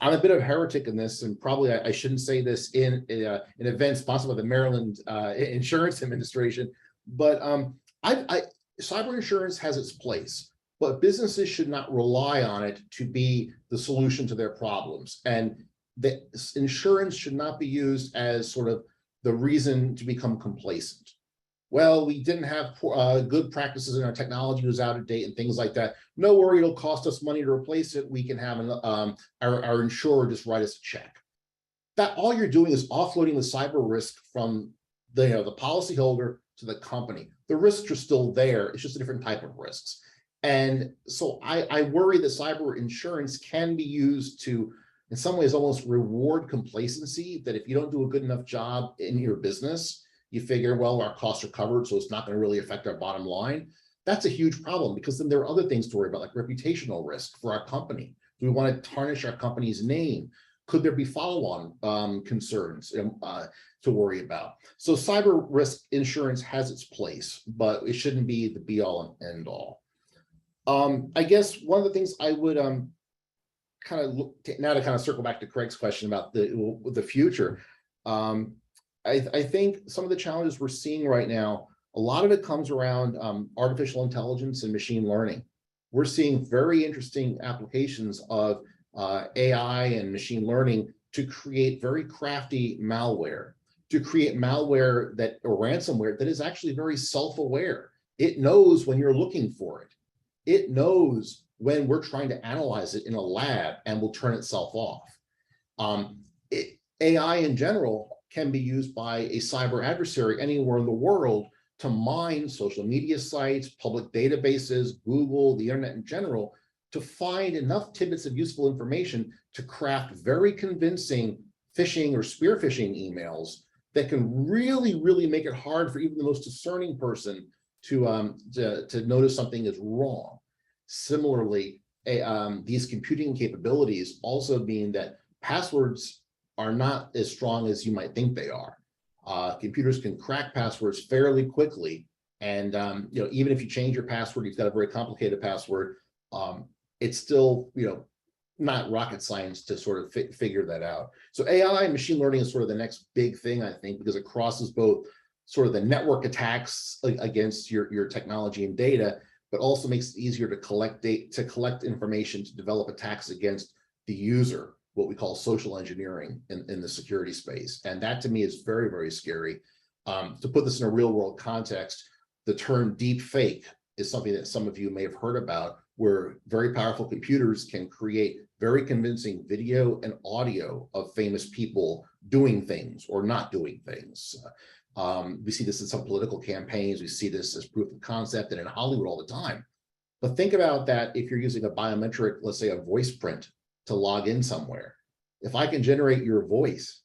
I'm a bit of a heretic in this, and probably I shouldn't say this in an event sponsored by the Maryland Insurance Administration, but cyber insurance has its place, but businesses should not rely on it to be the solution to their problems. And the insurance should not be used as sort of the reason to become complacent. Well, we didn't have good practices and our technology was out of date and things like that. No worry, it'll cost us money to replace it. We can have our insurer just write us a check. That all you're doing is offloading the cyber risk from the policyholder to the company. The risks are still there. It's just a different type of risks. And so I worry that cyber insurance can be used to, in some ways, almost reward complacency, that if you don't do a good enough job in your business, you figure, well, our costs are covered, so it's not going to really affect our bottom line. That's a huge problem, because then there are other things to worry about, like reputational risk for our company. Do we want to tarnish our company's name? Could there be follow-on concerns to worry about? So cyber risk insurance has its place, but it shouldn't be the be-all and end-all. I guess one of the things I would kind of look now to kind of circle back to Craig's question about the future. I think some of the challenges we're seeing right now, a lot of it comes around artificial intelligence and machine learning. We're seeing very interesting applications of AI and machine learning to create very crafty malware, to create malware or ransomware that is actually very self-aware. It knows when you're looking for it. It knows when we're trying to analyze it in a lab and will turn itself off. AI in general can be used by a cyber adversary anywhere in the world to mine social media sites, public databases, Google, the internet in general, to find enough tidbits of useful information to craft very convincing phishing or spear phishing emails that can really, really make it hard for even the most discerning person to notice something is wrong. Similarly, these computing capabilities also mean that passwords are not as strong as you might think they are. Computers can crack passwords fairly quickly, and even if you change your password, you've got a very complicated password. It's still not rocket science to sort of figure that out. So AI and machine learning is sort of the next big thing, I think, because it crosses both sort of the network attacks against your technology and data, but also makes it easier to collect information to develop attacks against the user, what we call social engineering in the security space. And that to me is very, very scary. To put this in a real world context, the term deep fake is something that some of you may have heard about, where very powerful computers can create very convincing video and audio of famous people doing things or not doing things. We see this in some political campaigns. We see this as proof of concept and in Hollywood all the time. But think about that if you're using a biometric, let's say a voice print to log in somewhere. If I can generate your voice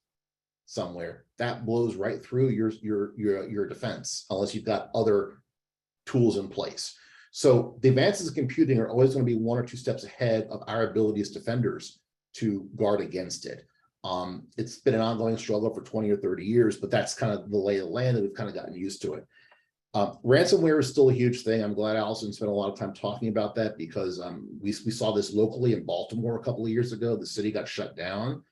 somewhere, that blows right through your defense, unless you've got other tools in place. So the advances in computing are always going to be 1 or 2 steps ahead of our ability as defenders to guard against it. It's been an ongoing struggle for 20 or 30 years, but that's kind of the lay of the land, and we've kind of gotten used to it. Ransomware is still a huge thing. I'm glad Allison spent a lot of time talking about that, because we saw this locally in Baltimore a couple of years ago. The city got shut down.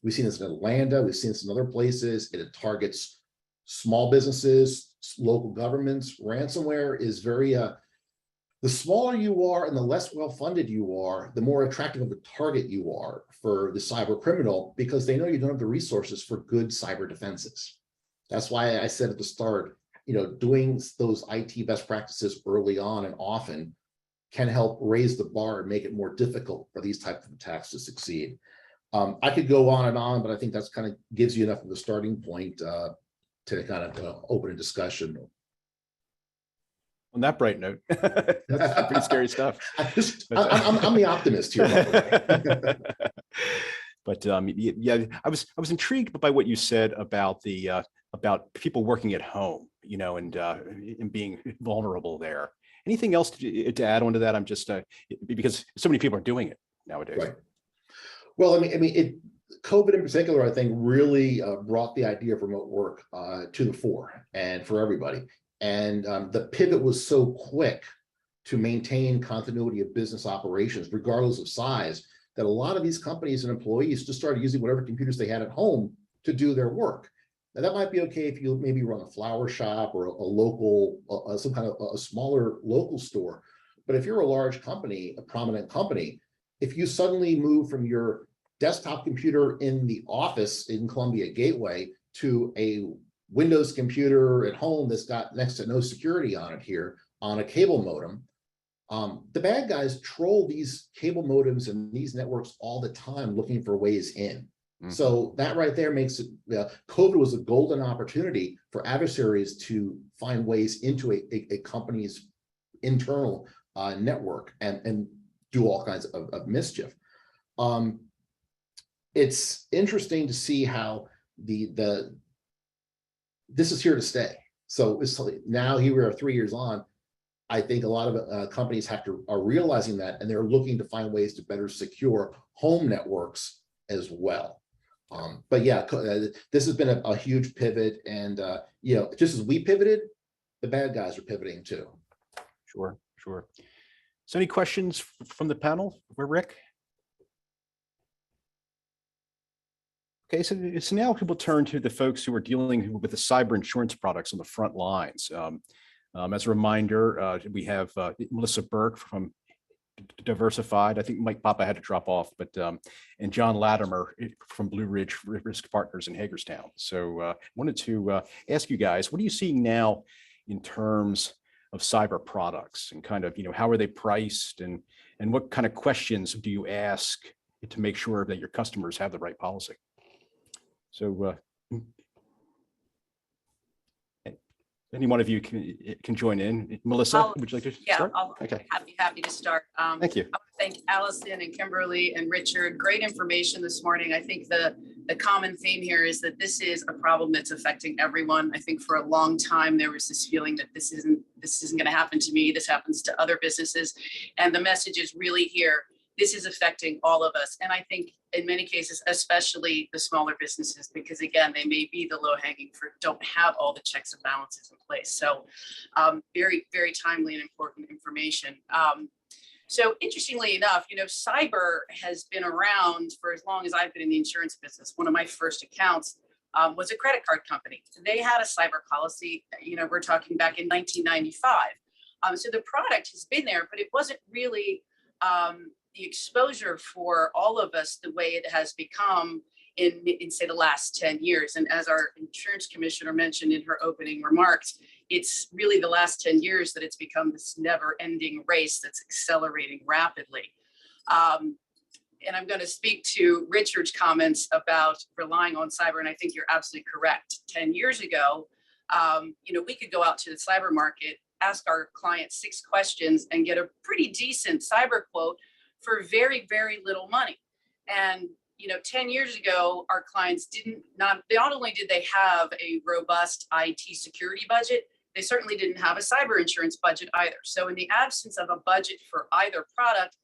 We've seen this in Atlanta. We've seen this in other places. It targets small businesses, local governments. Ransomware is very, the smaller you are and the less well-funded you are, the more attractive of a target you are for the cyber criminal, because they know you don't have the resources for good cyber defenses. That's why I said at the start, doing those IT best practices early on and often can help raise the bar and make it more difficult for these types of attacks to succeed. I could go on and on, but I think that's kind of gives you enough of a starting point to kind of open a discussion. On that bright note, that's pretty scary stuff. I'm the optimist here, by the way. But yeah, I was intrigued by what you said about about people working at home, and being vulnerable there. Anything else to add on to that? I'm just because so many people are doing it nowadays. Right. Well, COVID in particular, I think, really brought the idea of remote work to the fore and for everybody. And the pivot was so quick to maintain continuity of business operations, regardless of size, that a lot of these companies and employees just started using whatever computers they had at home to do their work. Now, that might be okay if you maybe run a flower shop or a local, some kind of a smaller local store. But if you're a large company, a prominent company, if you suddenly move from your desktop computer in the office in Columbia Gateway to a Windows computer at home that's got next to no security on it here on a cable modem, the bad guys troll these cable modems and these networks all the time looking for ways in. So that right there makes it, COVID was a golden opportunity for adversaries to find ways into a company's internal network and do all kinds of mischief. It's interesting to see how this is here to stay. So it's now here we are 3 years on. I think a lot of companies are realizing that, and they're looking to find ways to better secure home networks as well. But yeah, this has been a huge pivot, and just as we pivoted, the bad guys are pivoting too. Sure. So any questions from the panel for Rick? Okay, so now people turn to the folks who are dealing with the cyber insurance products on the front lines. As a reminder, we have Melissa Burke from Diversified. I think Mike Papa had to drop off, but and John Latimer from Blue Ridge Risk Partners in Hagerstown. So wanted to ask you guys, what are you seeing now in terms of cyber products, and kind of, how are they priced, and what kind of questions do you ask to make sure that your customers have the right policy? So any one of you can join in. Melissa, would you like to start? Okay. Happy to start. Thank you. I want to thank Allison and Kimberly and Richard. Great information this morning. I think the common theme here is that this is a problem that's affecting everyone. I think for a long time there was this feeling that this isn't going to happen to me. This happens to other businesses, and the message is really here. This is affecting all of us. And I think in many cases, especially the smaller businesses, because again, they may be the low hanging fruit, don't have all the checks and balances in place. So very, very timely and important information. So interestingly enough, cyber has been around for as long as I've been in the insurance business. One of my first accounts was a credit card company. They had a cyber policy, we're talking back in 1995. So the product has been there, but it wasn't really the exposure for all of us the way it has become in say the last 10 years. And as our insurance commissioner mentioned in her opening remarks, it's really the last 10 years that it's become this never ending race that's accelerating rapidly. And I'm going to speak to Richard's comments about relying on cyber. And I think you're absolutely correct. 10 years ago, we could go out to the cyber market, ask our clients 6 questions and get a pretty decent cyber quote for very, very little money. And 10 years ago, our clients not only did they have a robust IT security budget, they certainly didn't have a cyber insurance budget either. So in the absence of a budget for either product,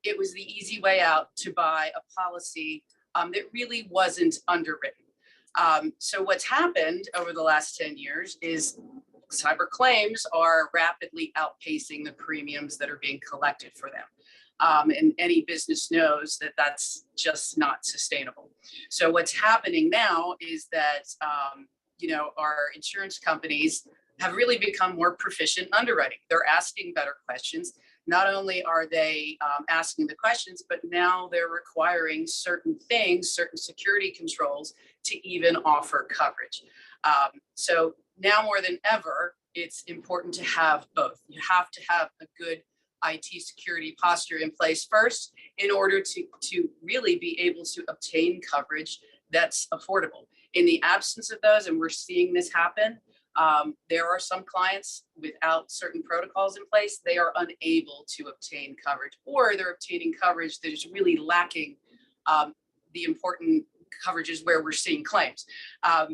it was the easy way out to buy a policy that really wasn't underwritten. So what's happened over the last 10 years is cyber claims are rapidly outpacing the premiums that are being collected for them. And any business knows that that's just not sustainable. So what's happening now is that, our insurance companies have really become more proficient in underwriting. They're asking better questions. Not only are they asking the questions, but now they're requiring certain things, certain security controls to even offer coverage. So now more than ever, it's important to have both. You have to have a good IT security posture in place first in order to really be able to obtain coverage that's affordable. In the absence of those, and we're seeing this happen, there are some clients without certain protocols in place, they are unable to obtain coverage, or they're obtaining coverage that is really lacking the important coverages where we're seeing claims.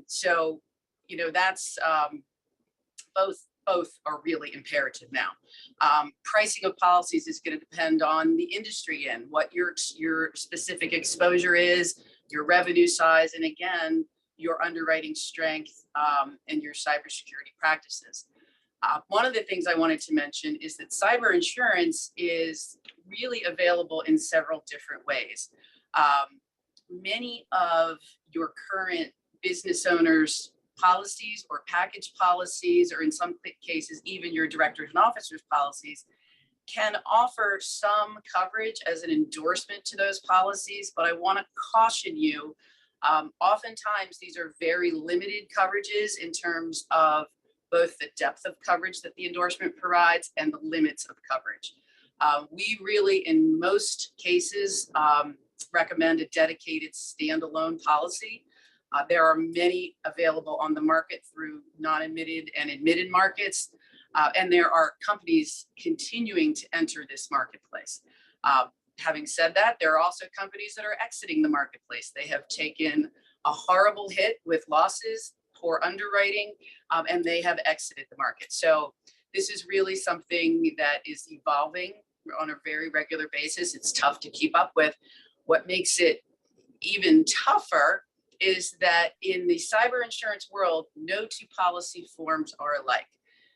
So that's both are really imperative now. Pricing of policies is going to depend on the industry and what your specific exposure is, your revenue size, and again, your underwriting strength and your cybersecurity practices. One of the things I wanted to mention is that cyber insurance is really available in several different ways. Many of your current business owners' policies or package policies, or in some cases, even your directors and officers' policies, can offer some coverage as an endorsement to those policies. But I want to caution you, oftentimes these are very limited coverages in terms of both the depth of coverage that the endorsement provides and the limits of coverage. We really, in most cases, recommend a dedicated standalone policy. There are many available on the market through non-admitted and admitted markets, and there are companies continuing to enter this marketplace. Having said that, there are also companies that are exiting the marketplace. They have taken a horrible hit with losses, poor underwriting, and they have exited the market. So this is really something that is evolving on a very regular basis. It's tough to keep up with. What makes it even tougher is that in the cyber insurance world, no 2 policy forms are alike.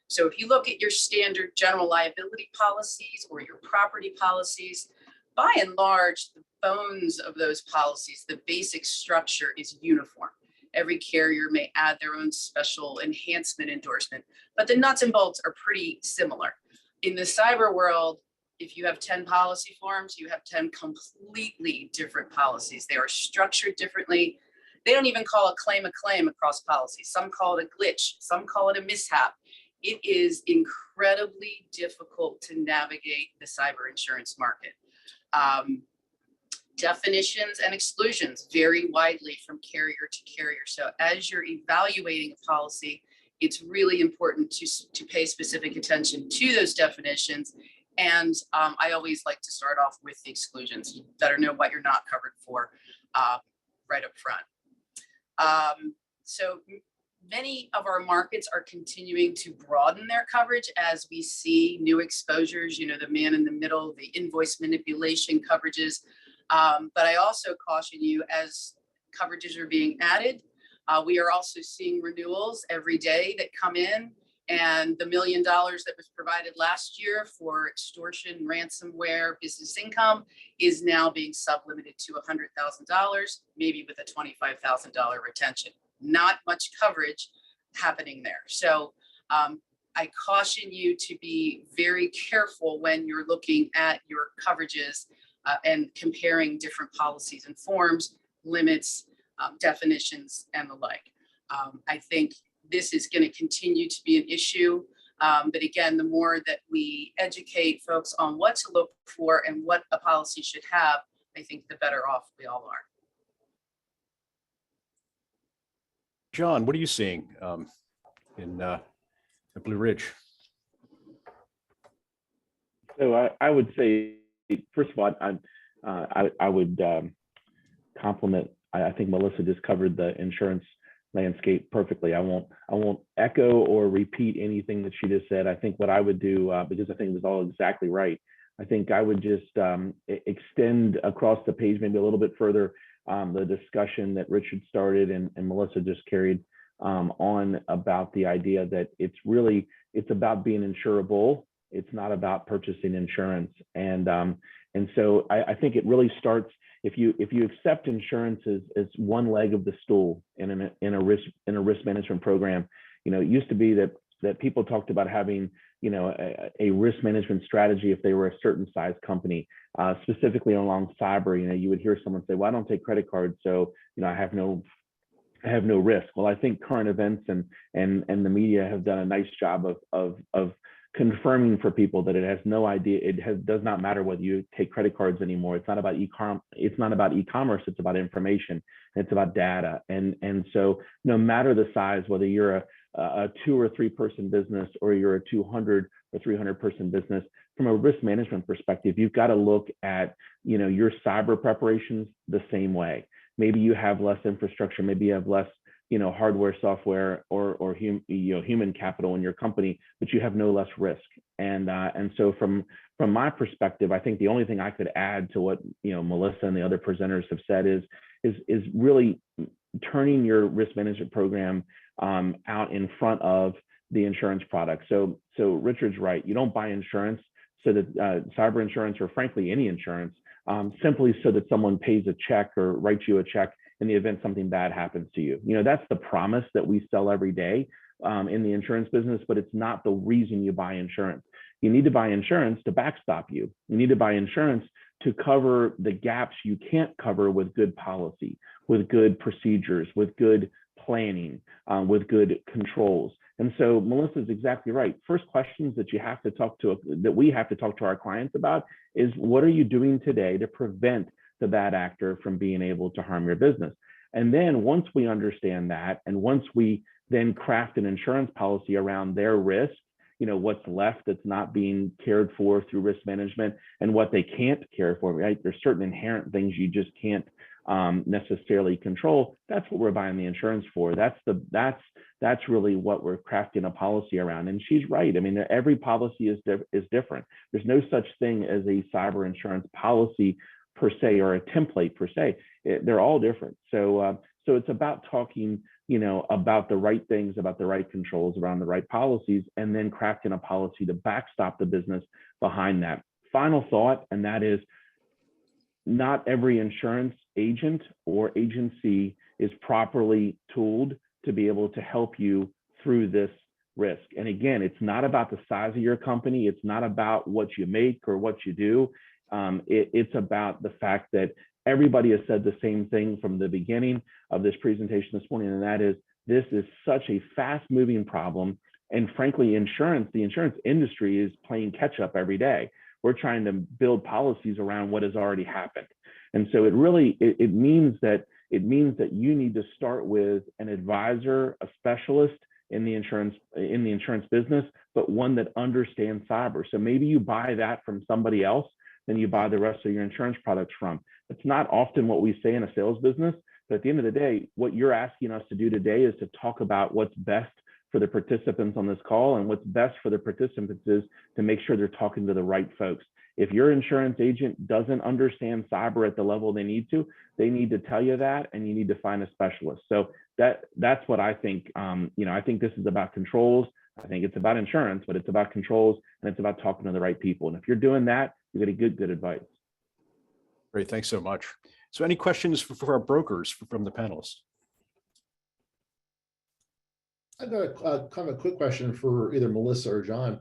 So if you look at your standard general liability policies or your property policies, by and large, the bones of those policies, the basic structure is uniform. Every carrier may add their own special enhancement endorsement, but the nuts and bolts are pretty similar. In the cyber world, if you have 10 policy forms, you have 10 completely different policies. They are structured differently. They don't even call a claim across policies. Some call it a glitch, some call it a mishap. It is incredibly difficult to navigate the cyber insurance market. Definitions and exclusions vary widely from carrier to carrier. So as you're evaluating a policy, it's really important to pay specific attention to those definitions. And I always like to start off with the exclusions. You better know what you're not covered for right up front. So many of our markets are continuing to broaden their coverage as we see new exposures, the man in the middle, the invoice manipulation coverages. But I also caution you, as coverages are being added, we are also seeing renewals every day that come in. And the $1 million that was provided last year for extortion, ransomware, business income is now being sublimited to $100,000, maybe with a $25,000 retention. Not much coverage happening there. So I caution you to be very careful when you're looking at your coverages and comparing different policies and forms, limits, definitions and the like. I think this is going to continue to be an issue. But again, the more that we educate folks on what to look for and what a policy should have, I think the better off we all are. John, what are you seeing in the Blue Ridge? So I would say, first of all, I would compliment. I think Melissa just covered the insurance landscape perfectly. I won't echo or repeat anything that she just said. I think what I would do, because I think it was all exactly right. I think I would just extend across the page maybe a little bit further the discussion that Richard started and Melissa just carried on about the idea that it's about being insurable. It's not about purchasing insurance. And so I think it really starts if you accept insurance as one leg of the stool in a risk management program. It used to be that people talked about having a risk management strategy if they were a certain size company, specifically along cyber. You would hear someone say, well, I don't take credit cards, so I have no risk. Well, I think current events and the media have done a nice job of confirming for people that it has no idea. Does not matter whether you take credit cards anymore. It's not about e-commerce. It's about information. It's about data. And so no matter the size, whether you're a 2 or 3 person business or you're a 200 or 300 person business, from a risk management perspective, you've got to look at your cyber preparations the same way. Maybe you have less infrastructure. Maybe you have less hardware, software, or human capital in your company, but you have no less risk. And so from my perspective, I think the only thing I could add to what Melissa and the other presenters have said is really turning your risk management program out in front of the insurance product. So Richard's right. You don't buy insurance so that cyber insurance, or frankly any insurance, simply so that someone pays a check or writes you a check in the event something bad happens to you. That's the promise that we sell every day in the insurance business, but it's not the reason you buy insurance. You need to buy insurance to backstop you. You need to buy insurance to cover the gaps you can't cover with good policy, with good procedures, with good planning, with good controls. And so Melissa's exactly right. First questions that we have to talk to our clients about is, what are you doing today to prevent the bad actor from being able to harm your business? And then once we understand that, and once we then craft an insurance policy around their risk, what's left that's not being cared for through risk management and what they can't care for, right? There's certain inherent things you just can't necessarily control. That's what we're buying the insurance for. That's really what we're crafting a policy around. And she's right. I mean, every policy is different. There's no such thing as a cyber insurance policy per se, or a template per se. They're all different. So it's about talking, about the right things, about the right controls around the right policies, and then crafting a policy to backstop the business behind that. Final thought, and that is, not every insurance agent or agency is properly tooled to be able to help you through this risk. And again, it's not about the size of your company. It's not about what you make or what you do. It's about the fact that everybody has said the same thing from the beginning of this presentation this morning, and that is, this is such a fast-moving problem. And frankly, the insurance industry is playing catch-up every day. We're trying to build policies around what has already happened. And so it means that you need to start with an advisor, a specialist in the insurance business, but one that understands cyber. So maybe you buy that from somebody else, then you buy the rest of your insurance products from. It's not often what we say in a sales business, but at the end of the day, what you're asking us to do today is to talk about what's best for the participants on this call, and what's best for the participants is to make sure they're talking to the right folks. If your insurance agent doesn't understand cyber at the level they need to tell you that, and you need to find a specialist. So that's what I think. I think this is about controls. I think it's about insurance, but it's about controls, and it's about talking to the right people. And if you're doing that, you're getting good advice. Great, thanks so much. So any questions for our brokers from the panelists? I've got a kind of a quick question for either Melissa or John.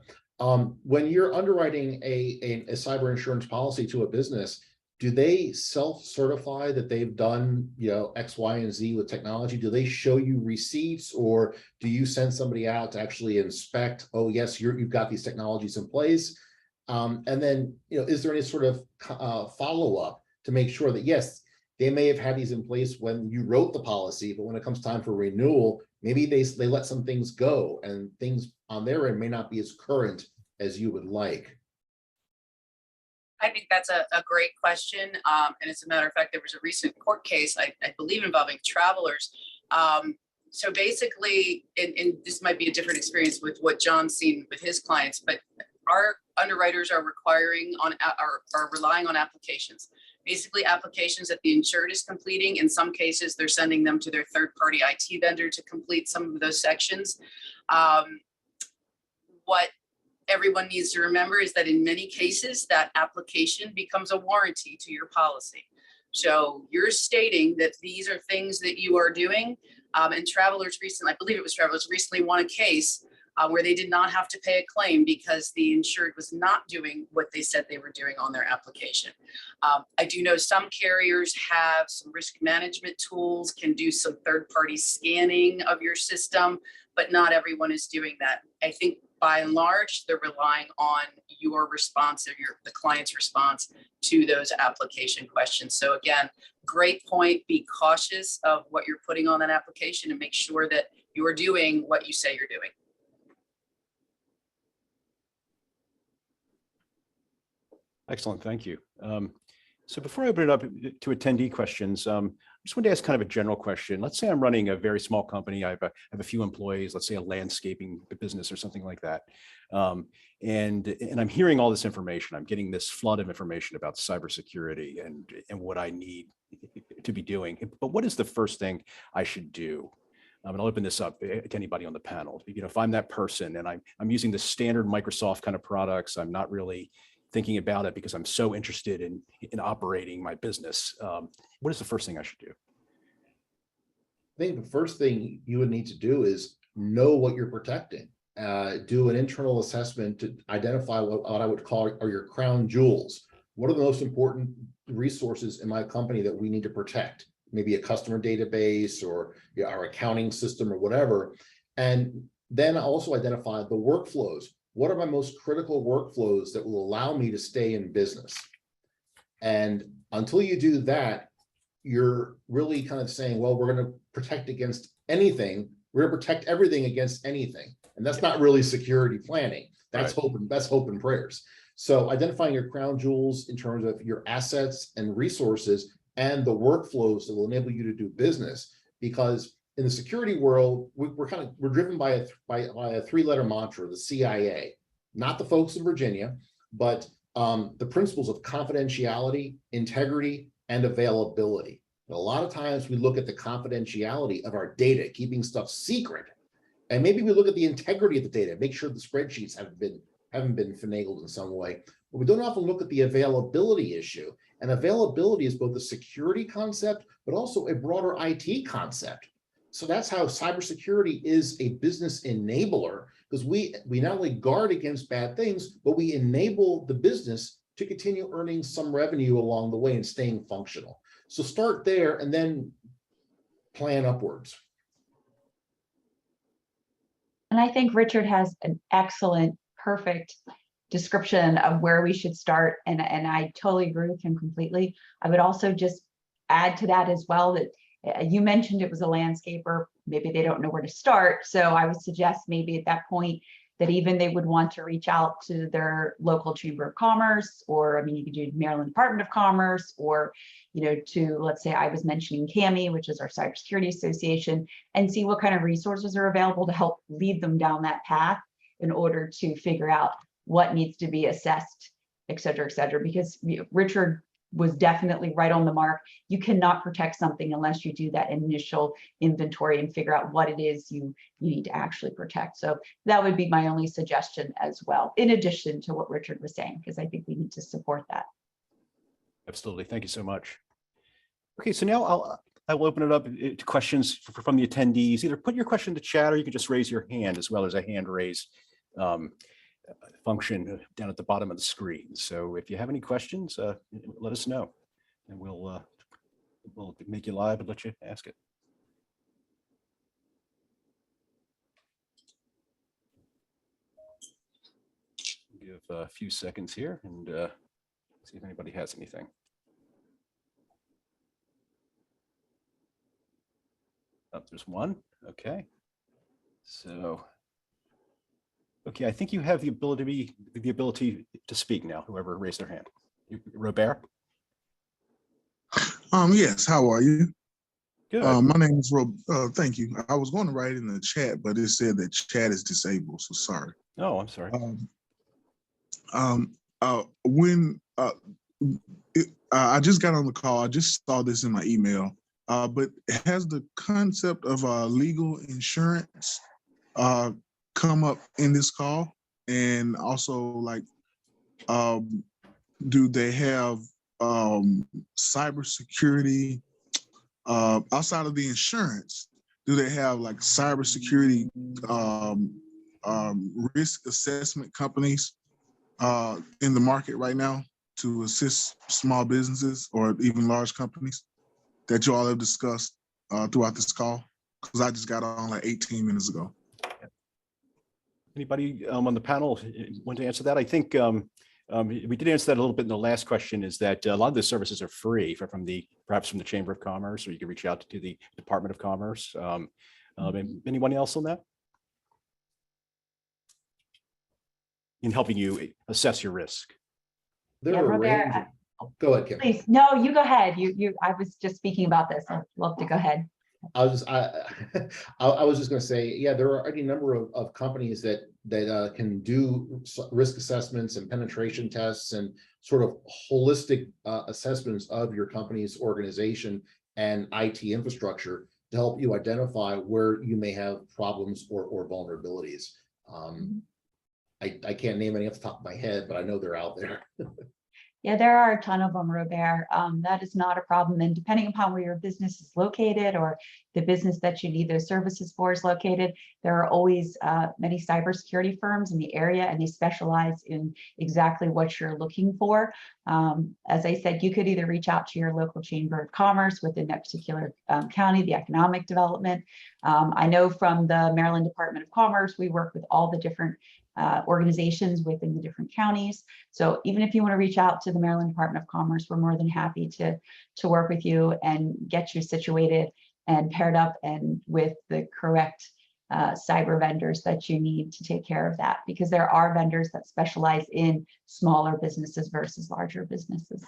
When you're underwriting a cyber insurance policy to a business, do they self-certify that they've done, X, Y, and Z with technology? Do they show you receipts, or do you send somebody out to actually inspect? Oh, yes, you've got these technologies in place. And then, is there any sort of follow-up to make sure that, yes, they may have had these in place when you wrote the policy, but when it comes time for renewal, maybe they let some things go and things on their end may not be as current as you would like. I think that's a great question. And as a matter of fact, there was a recent court case, I believe, involving travelers. So basically, and this might be a different experience with what John's seen with his clients, but our underwriters are relying on applications. Basically, applications that the insured is completing. In some cases, they're sending them to their third-party IT vendor to complete some of those sections. What everyone needs to remember is that in many cases, that application becomes a warranty to your policy. So you're stating that these are things that you are doing. And Travelers recently, I believe it was Travelers recently won a case where they did not have to pay a claim because the insured was not doing what they said they were doing on their application. I do know some carriers have some risk management tools, can do some third-party scanning of your system, but not everyone is doing that. I think by and large, they're relying on your response or the client's response to those application questions. So again, great point. Be cautious of what you're putting on that application and make sure that you're doing what you say you're doing. Excellent, thank you. So before I open it up to attendee questions, I just wanted to ask kind of a general question. Let's say I'm running a very small company. I have a few employees, let's say a landscaping business or something like that. And I'm hearing all this information. I'm getting this flood of information about cybersecurity and what I need to be doing. But what is the first thing I should do? And I'll open this up to anybody on the panel. If I'm that person and I'm using the standard Microsoft kind of products, I'm not really thinking about it because I'm so interested in operating my business. What is the first thing I should do? I think the first thing you would need to do is know what you're protecting. Do an internal assessment to identify what I would call are your crown jewels. What are the most important resources in my company that we need to protect? Maybe a customer database or our accounting system or whatever. And then also identify the workflows. What are my most critical workflows that will allow me to stay in business? And until you do that, you're really kind of saying, well, we're going to protect against anything. We're going to protect everything against anything. And that's not really security planning. That's Right. hope and prayers. So identifying your crown jewels in terms of your assets and resources and the workflows that will enable you to do business, because in the security world, we're driven by a three-letter mantra, the CIA, not the folks in Virginia, but the principles of confidentiality, integrity, and availability. And a lot of times we look at the confidentiality of our data, keeping stuff secret, and maybe we look at the integrity of the data, make sure the spreadsheets haven't been finagled in some way. But we don't often look at the availability issue. And availability is both a security concept, but also a broader IT concept. So that's how cybersecurity is a business enabler, because we not only guard against bad things, but we enable the business to continue earning some revenue along the way and staying functional. So start there and then plan upwards. And I think Richard has an excellent, perfect description of where we should start. And I totally agree with him completely. I would also just add to that as well that you mentioned it was a landscaper. Maybe they don't know where to start. So I would suggest maybe at that point that even they would want to reach out to their local chamber of commerce, or I mean, you could do Maryland Department of Commerce, or to, let's say I was mentioning CAMI, which is our Cybersecurity Association, and see what kind of resources are available to help lead them down that path in order to figure out what needs to be assessed, et cetera, because Richard was definitely right on the mark. You cannot protect something unless you do that initial inventory and figure out what it is you need to actually protect. So that would be my only suggestion as well, in addition to what Richard was saying, because I think we need to support that. Absolutely, thank you so much. Okay, so now I will open it up to questions from the attendees. Either put your question in the chat, or you can just raise your hand, as well as a hand raise function down at the bottom of the screen. So if you have any questions, let us know. and we'll make you live and let you ask it. Give a few seconds here and see if anybody has anything. Oh, there's one. Okay. So, okay, I think you have the ability to speak now. Whoever raised their hand, Robert. Yes, how are you? Good. My name is Rob. Thank you. I was going to write in the chat, but it said that chat is disabled, so sorry. Oh, I'm sorry. I just got on the call, I just saw this in my email, but has the concept of legal insurance come up in this call? And also, like, do they have cybersecurity outside of the insurance? Do they have like cybersecurity risk assessment companies in the market right now to assist small businesses or even large companies that you all have discussed throughout this call? Because I just got on like 18 minutes ago. Anybody on the panel want to answer that? I think we did answer that a little bit in the last question, is that a lot of the services are free perhaps from the Chamber of Commerce, or you can reach out to the Department of Commerce. Anyone else on that? In helping you assess your risk. There Yeah, are a Robert, range go ahead, Kim. Please, no, you go ahead. I was just speaking about this. I'd love to go ahead. I was just going to say, yeah, there are any number of companies that can do risk assessments and penetration tests and sort of holistic assessments of your company's organization and IT infrastructure to help you identify where you may have problems or vulnerabilities. I can't name any off the top of my head, but I know they're out there. Yeah, there are a ton of them, Robert. That is not a problem. And depending upon where your business is located or the business that you need those services for is located, there are always many cybersecurity firms in the area, and they specialize in exactly what you're looking for. As I said, you could either reach out to your local Chamber of Commerce within that particular county, the economic development. I know from the Maryland Department of Commerce, we work with all the different organizations within the different counties. So even if you want to reach out to the Maryland Department of Commerce, we're more than happy to work with you and get you situated and paired up and with the correct cyber vendors that you need to take care of that, because there are vendors that specialize in smaller businesses versus larger businesses.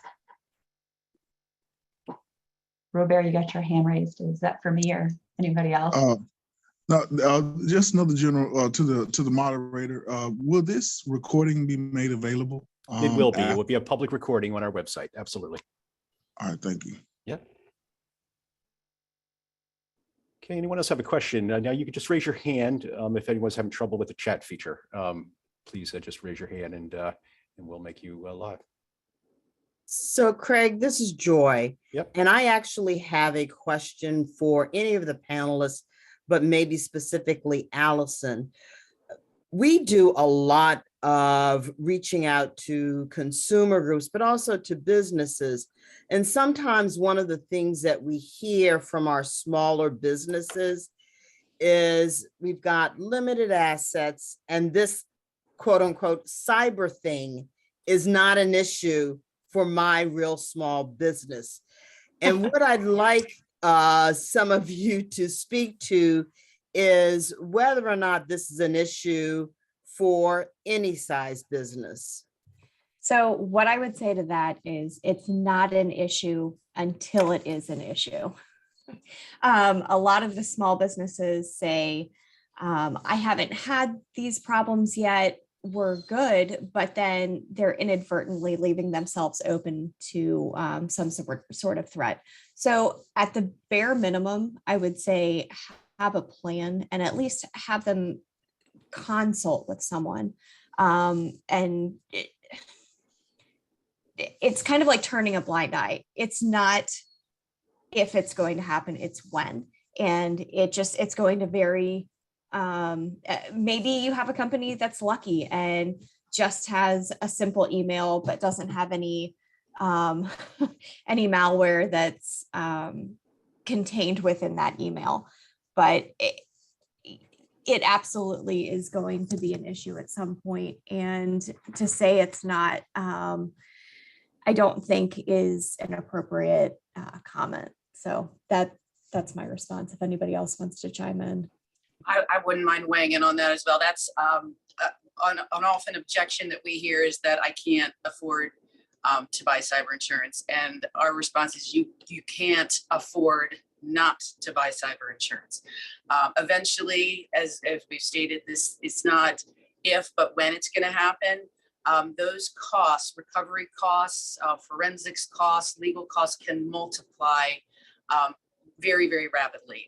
Robert, you got your hand raised. Is that for me or anybody else? No, just another general to the moderator. Will this recording be made available? It will be. It will be a public recording on our website. Absolutely. All right, thank you. Yeah. Okay, anyone else have a question? Now you can just raise your hand if anyone's having trouble with the chat feature. Please just raise your hand and we'll make you live. So Craig, this is Joy. Yep. And I actually have a question for any of the panelists, but maybe specifically Allison. We do a lot of reaching out to consumer groups, but also to businesses. And sometimes one of the things that we hear from our smaller businesses is we've got limited assets, and this quote unquote cyber thing is not an issue for my real small business. And what I'd like some of you to speak to is whether or not this is an issue for any size business. So what I would say to that is it's not an issue until it is an issue. A lot of the small businesses say, I haven't had these problems yet, we're good, but then they're inadvertently leaving themselves open to some sort of threat. So at the bare minimum, I would say have a plan and at least have them consult with someone. And it's kind of like turning a blind eye. It's not if it's going to happen, it's when. And it's going to vary. Maybe you have a company that's lucky and just has a simple email, but doesn't have any um, any malware that's contained within that email. But it absolutely is going to be an issue at some point. And to say it's not, I don't think is an appropriate comment. So that's my response. If anybody else wants to chime in. I wouldn't mind weighing in on that as well. That's an often objection that we hear is that I can't afford to buy cyber insurance. And our response is you can't afford not to buy cyber insurance. Eventually, as we've stated, it's not if, but when it's going to happen. Those costs, recovery costs, forensics costs, legal costs can multiply very, very rapidly.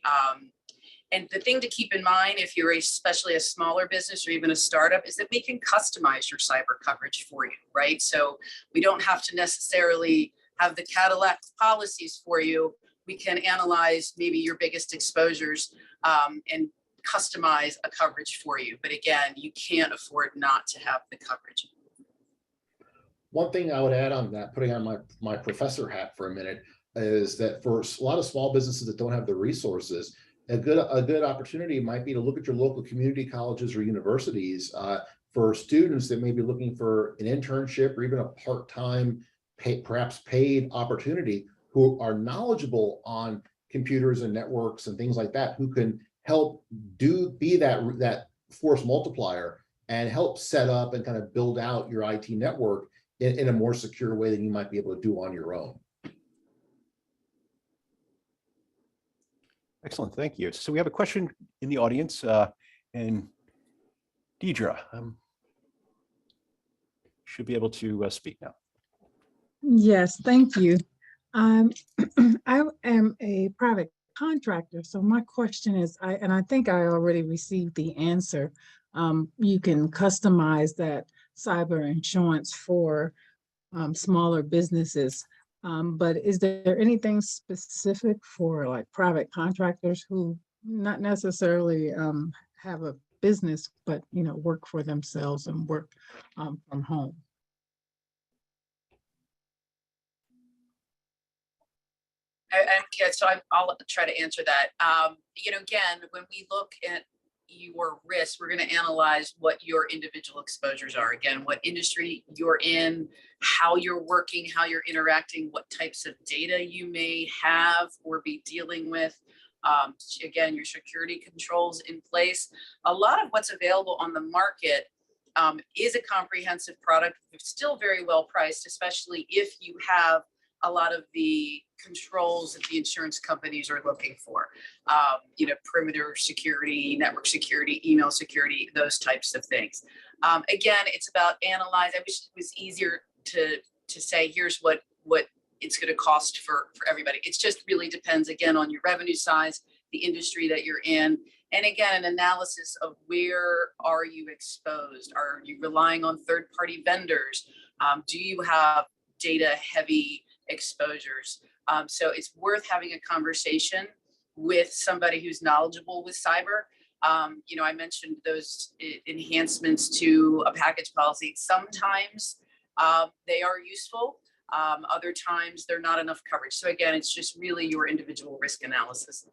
And the thing to keep in mind, if you're especially a smaller business or even a startup, is that we can customize your cyber coverage for you, right? So we don't have to necessarily have the Cadillac policies for you. We can analyze maybe your biggest exposures and customize a coverage for you. But again, you can't afford not to have the coverage. One thing I would add on that, putting on my professor hat for a minute, is that for a lot of small businesses that don't have the resources, a good opportunity might be to look at your local community colleges or universities for students that may be looking for an internship or even a part-time, perhaps paid opportunity, who are knowledgeable on computers and networks and things like that, who can help be that force multiplier and help set up and kind of build out your IT network in a more secure way than you might be able to do on your own. Excellent, thank you. So we have a question in the audience, and Deidre should be able to speak now. Yes, thank you. I am a private contractor, so my question is, and I think I already received the answer. You can customize that cyber insurance for smaller businesses. But is there anything specific for like private contractors who not necessarily have a business, but work for themselves and work from home? So I'll try to answer that. Again, when we look at your risk, we're going to analyze what your individual exposures are. Again, what industry you're in, how you're working, how you're interacting, what types of data you may have or be dealing with. Again, your security controls in place. A lot of what's available on the market is a comprehensive product. It's still very well priced, especially if you have a lot of the controls that the insurance companies are looking for. Perimeter security, network security, email security, those types of things. Again, it's about analyze. I wish it was easier to say, here's what it's going to cost for everybody. It just really depends, again, on your revenue size, the industry that you're in. And again, an analysis of where are you exposed? Are you relying on third-party vendors? Do you have data-heavy exposures? So it's worth having a conversation with somebody who's knowledgeable with cyber. I mentioned those enhancements to a package policy. Sometimes they are useful. Other times they're not enough coverage. So again, it's just really your individual risk analysis.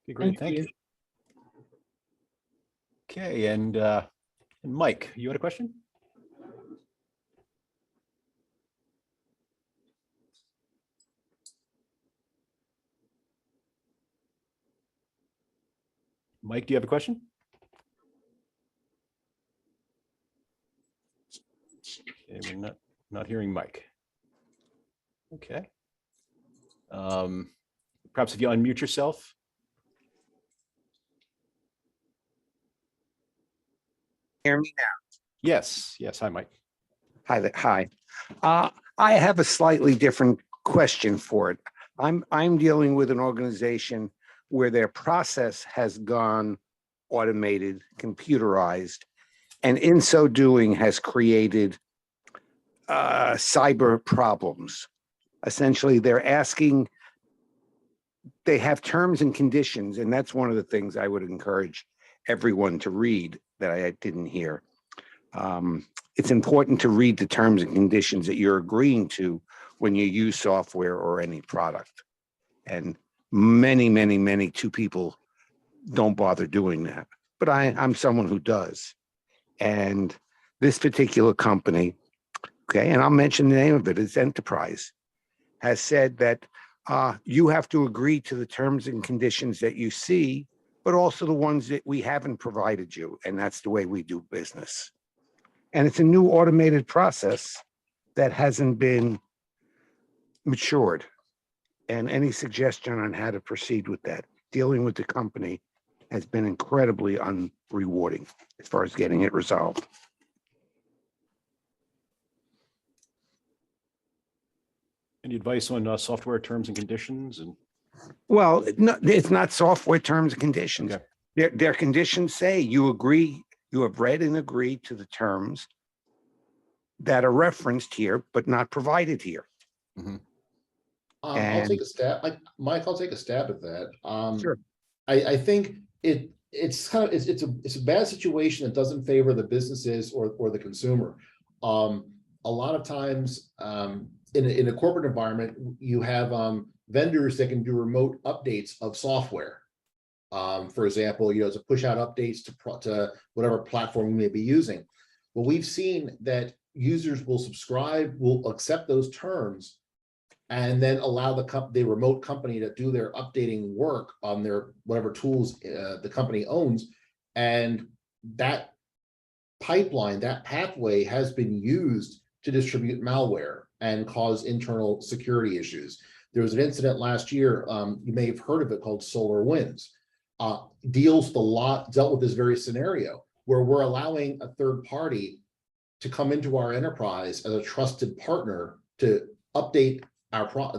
Okay, great, thank you. Okay, and Mike, you had a question? Mike, do you have a question? Okay, we're not hearing Mike. Okay. Perhaps if you unmute yourself. Hear me now? Yes. Hi, Mike. Hi. I have a slightly different question for it. I'm dealing with an organization where their process has gone automated, computerized, and in so doing has created cyber problems. Essentially, they have terms and conditions, and that's one of the things I would encourage everyone to read that I didn't hear. it's important to read the terms and conditions that you're agreeing to when you use software or any product. And many two people don't bother doing that. But I'm someone who does. And this particular company, okay, and I'll mention the name of it, it's Enterprise, has said that you have to agree to the terms and conditions that you see, but also the ones that we haven't provided you. And that's the way we do business. And it's a new automated process that hasn't been matured. And any suggestion on how to proceed with that, dealing with the company, has been incredibly unrewarding as far as getting it resolved. Any advice on software terms and conditions? And Well, no, it's not software terms and conditions. okay. Their conditions say you agree, you have read and agreed to the terms that are referenced here, but not provided here. Mhm. I'll And- take a stab, Mike, I'll take a stab at that. Sure. I think it's kind of, it's a bad situation that doesn't favor the businesses or the consumer. A lot of times, in a corporate environment, you have vendors that can do remote updates of software. For example, to push out updates to whatever platform we may be using. Well, we've seen that users will accept those terms and then allow the remote company to do their updating work on their whatever tools the company owns. And that pipeline, that pathway has been used to distribute malware and cause internal security issues. There was an incident last year, you may have heard of it, called SolarWinds. Dealt with this very scenario where we're allowing a third party to come into our enterprise as a trusted partner to update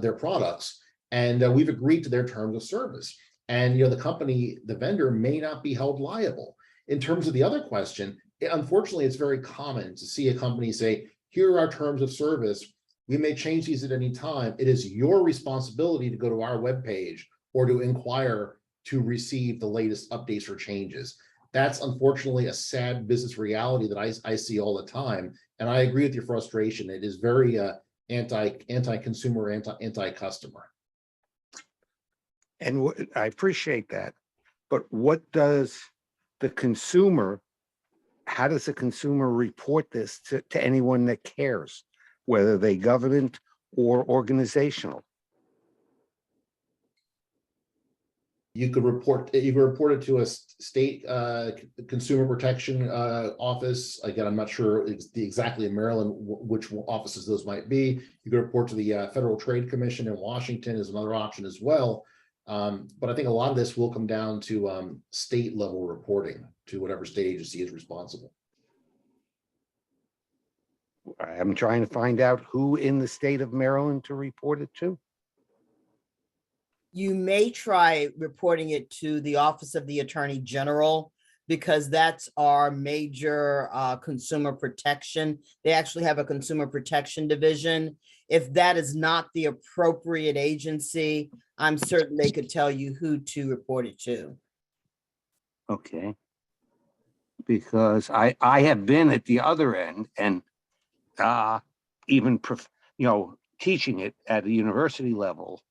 their products, and we've agreed to their terms of service. And the vendor may not be held liable. In terms of the other question, unfortunately, it's very common to see a company say, here are our terms of service. We may change these at any time. It is your responsibility to go to our webpage or to inquire to receive the latest updates or changes. That's unfortunately a sad business reality that I see all the time. And I agree with your frustration. It is very anti-consumer, anti-customer. And I appreciate that. But what does the consumer, how does the consumer report this to anyone that cares, whether they government or organizational? You could report it to a state consumer protection office. Again, I'm not sure exactly in Maryland which offices those might be. You could report to the Federal Trade Commission in Washington is another option as well. But I think a lot of this will come down to state level reporting to whatever state agency is responsible. I'm trying to find out who in the state of Maryland to report it to. You may try reporting it to the Office of the Attorney General, because that's our major consumer protection. They actually have a consumer protection division. If that is not the appropriate agency, I'm certain they could tell you who to report it to. Okay. Because I have been at the other end and even teaching it at a university level.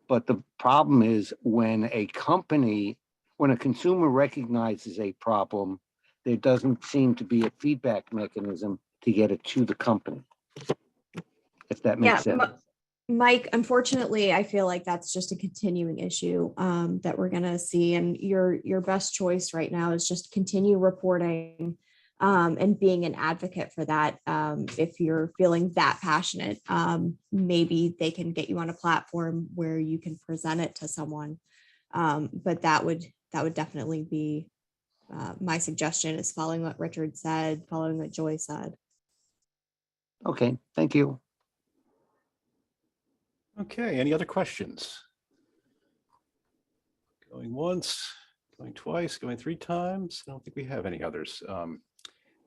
But the problem is when a consumer recognizes a problem, there doesn't seem to be a feedback mechanism to get it to the company. If that makes sense. Mike, unfortunately, I feel like that's just a continuing issue that we're going to see. And your best choice right now is just continue reporting and being an advocate for that. If you're feeling that passionate, maybe they can get you on a platform where you can present it to someone. But that would definitely be my suggestion, is following what Richard said, following what Joy said. Okay, thank you. Okay, any other questions? Going once, going twice, going three times. I don't think we have any others.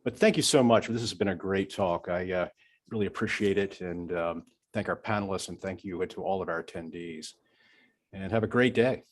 But thank you so much. This has been a great talk. I really appreciate it, and thank our panelists, and thank you to all of our attendees. And have a great day.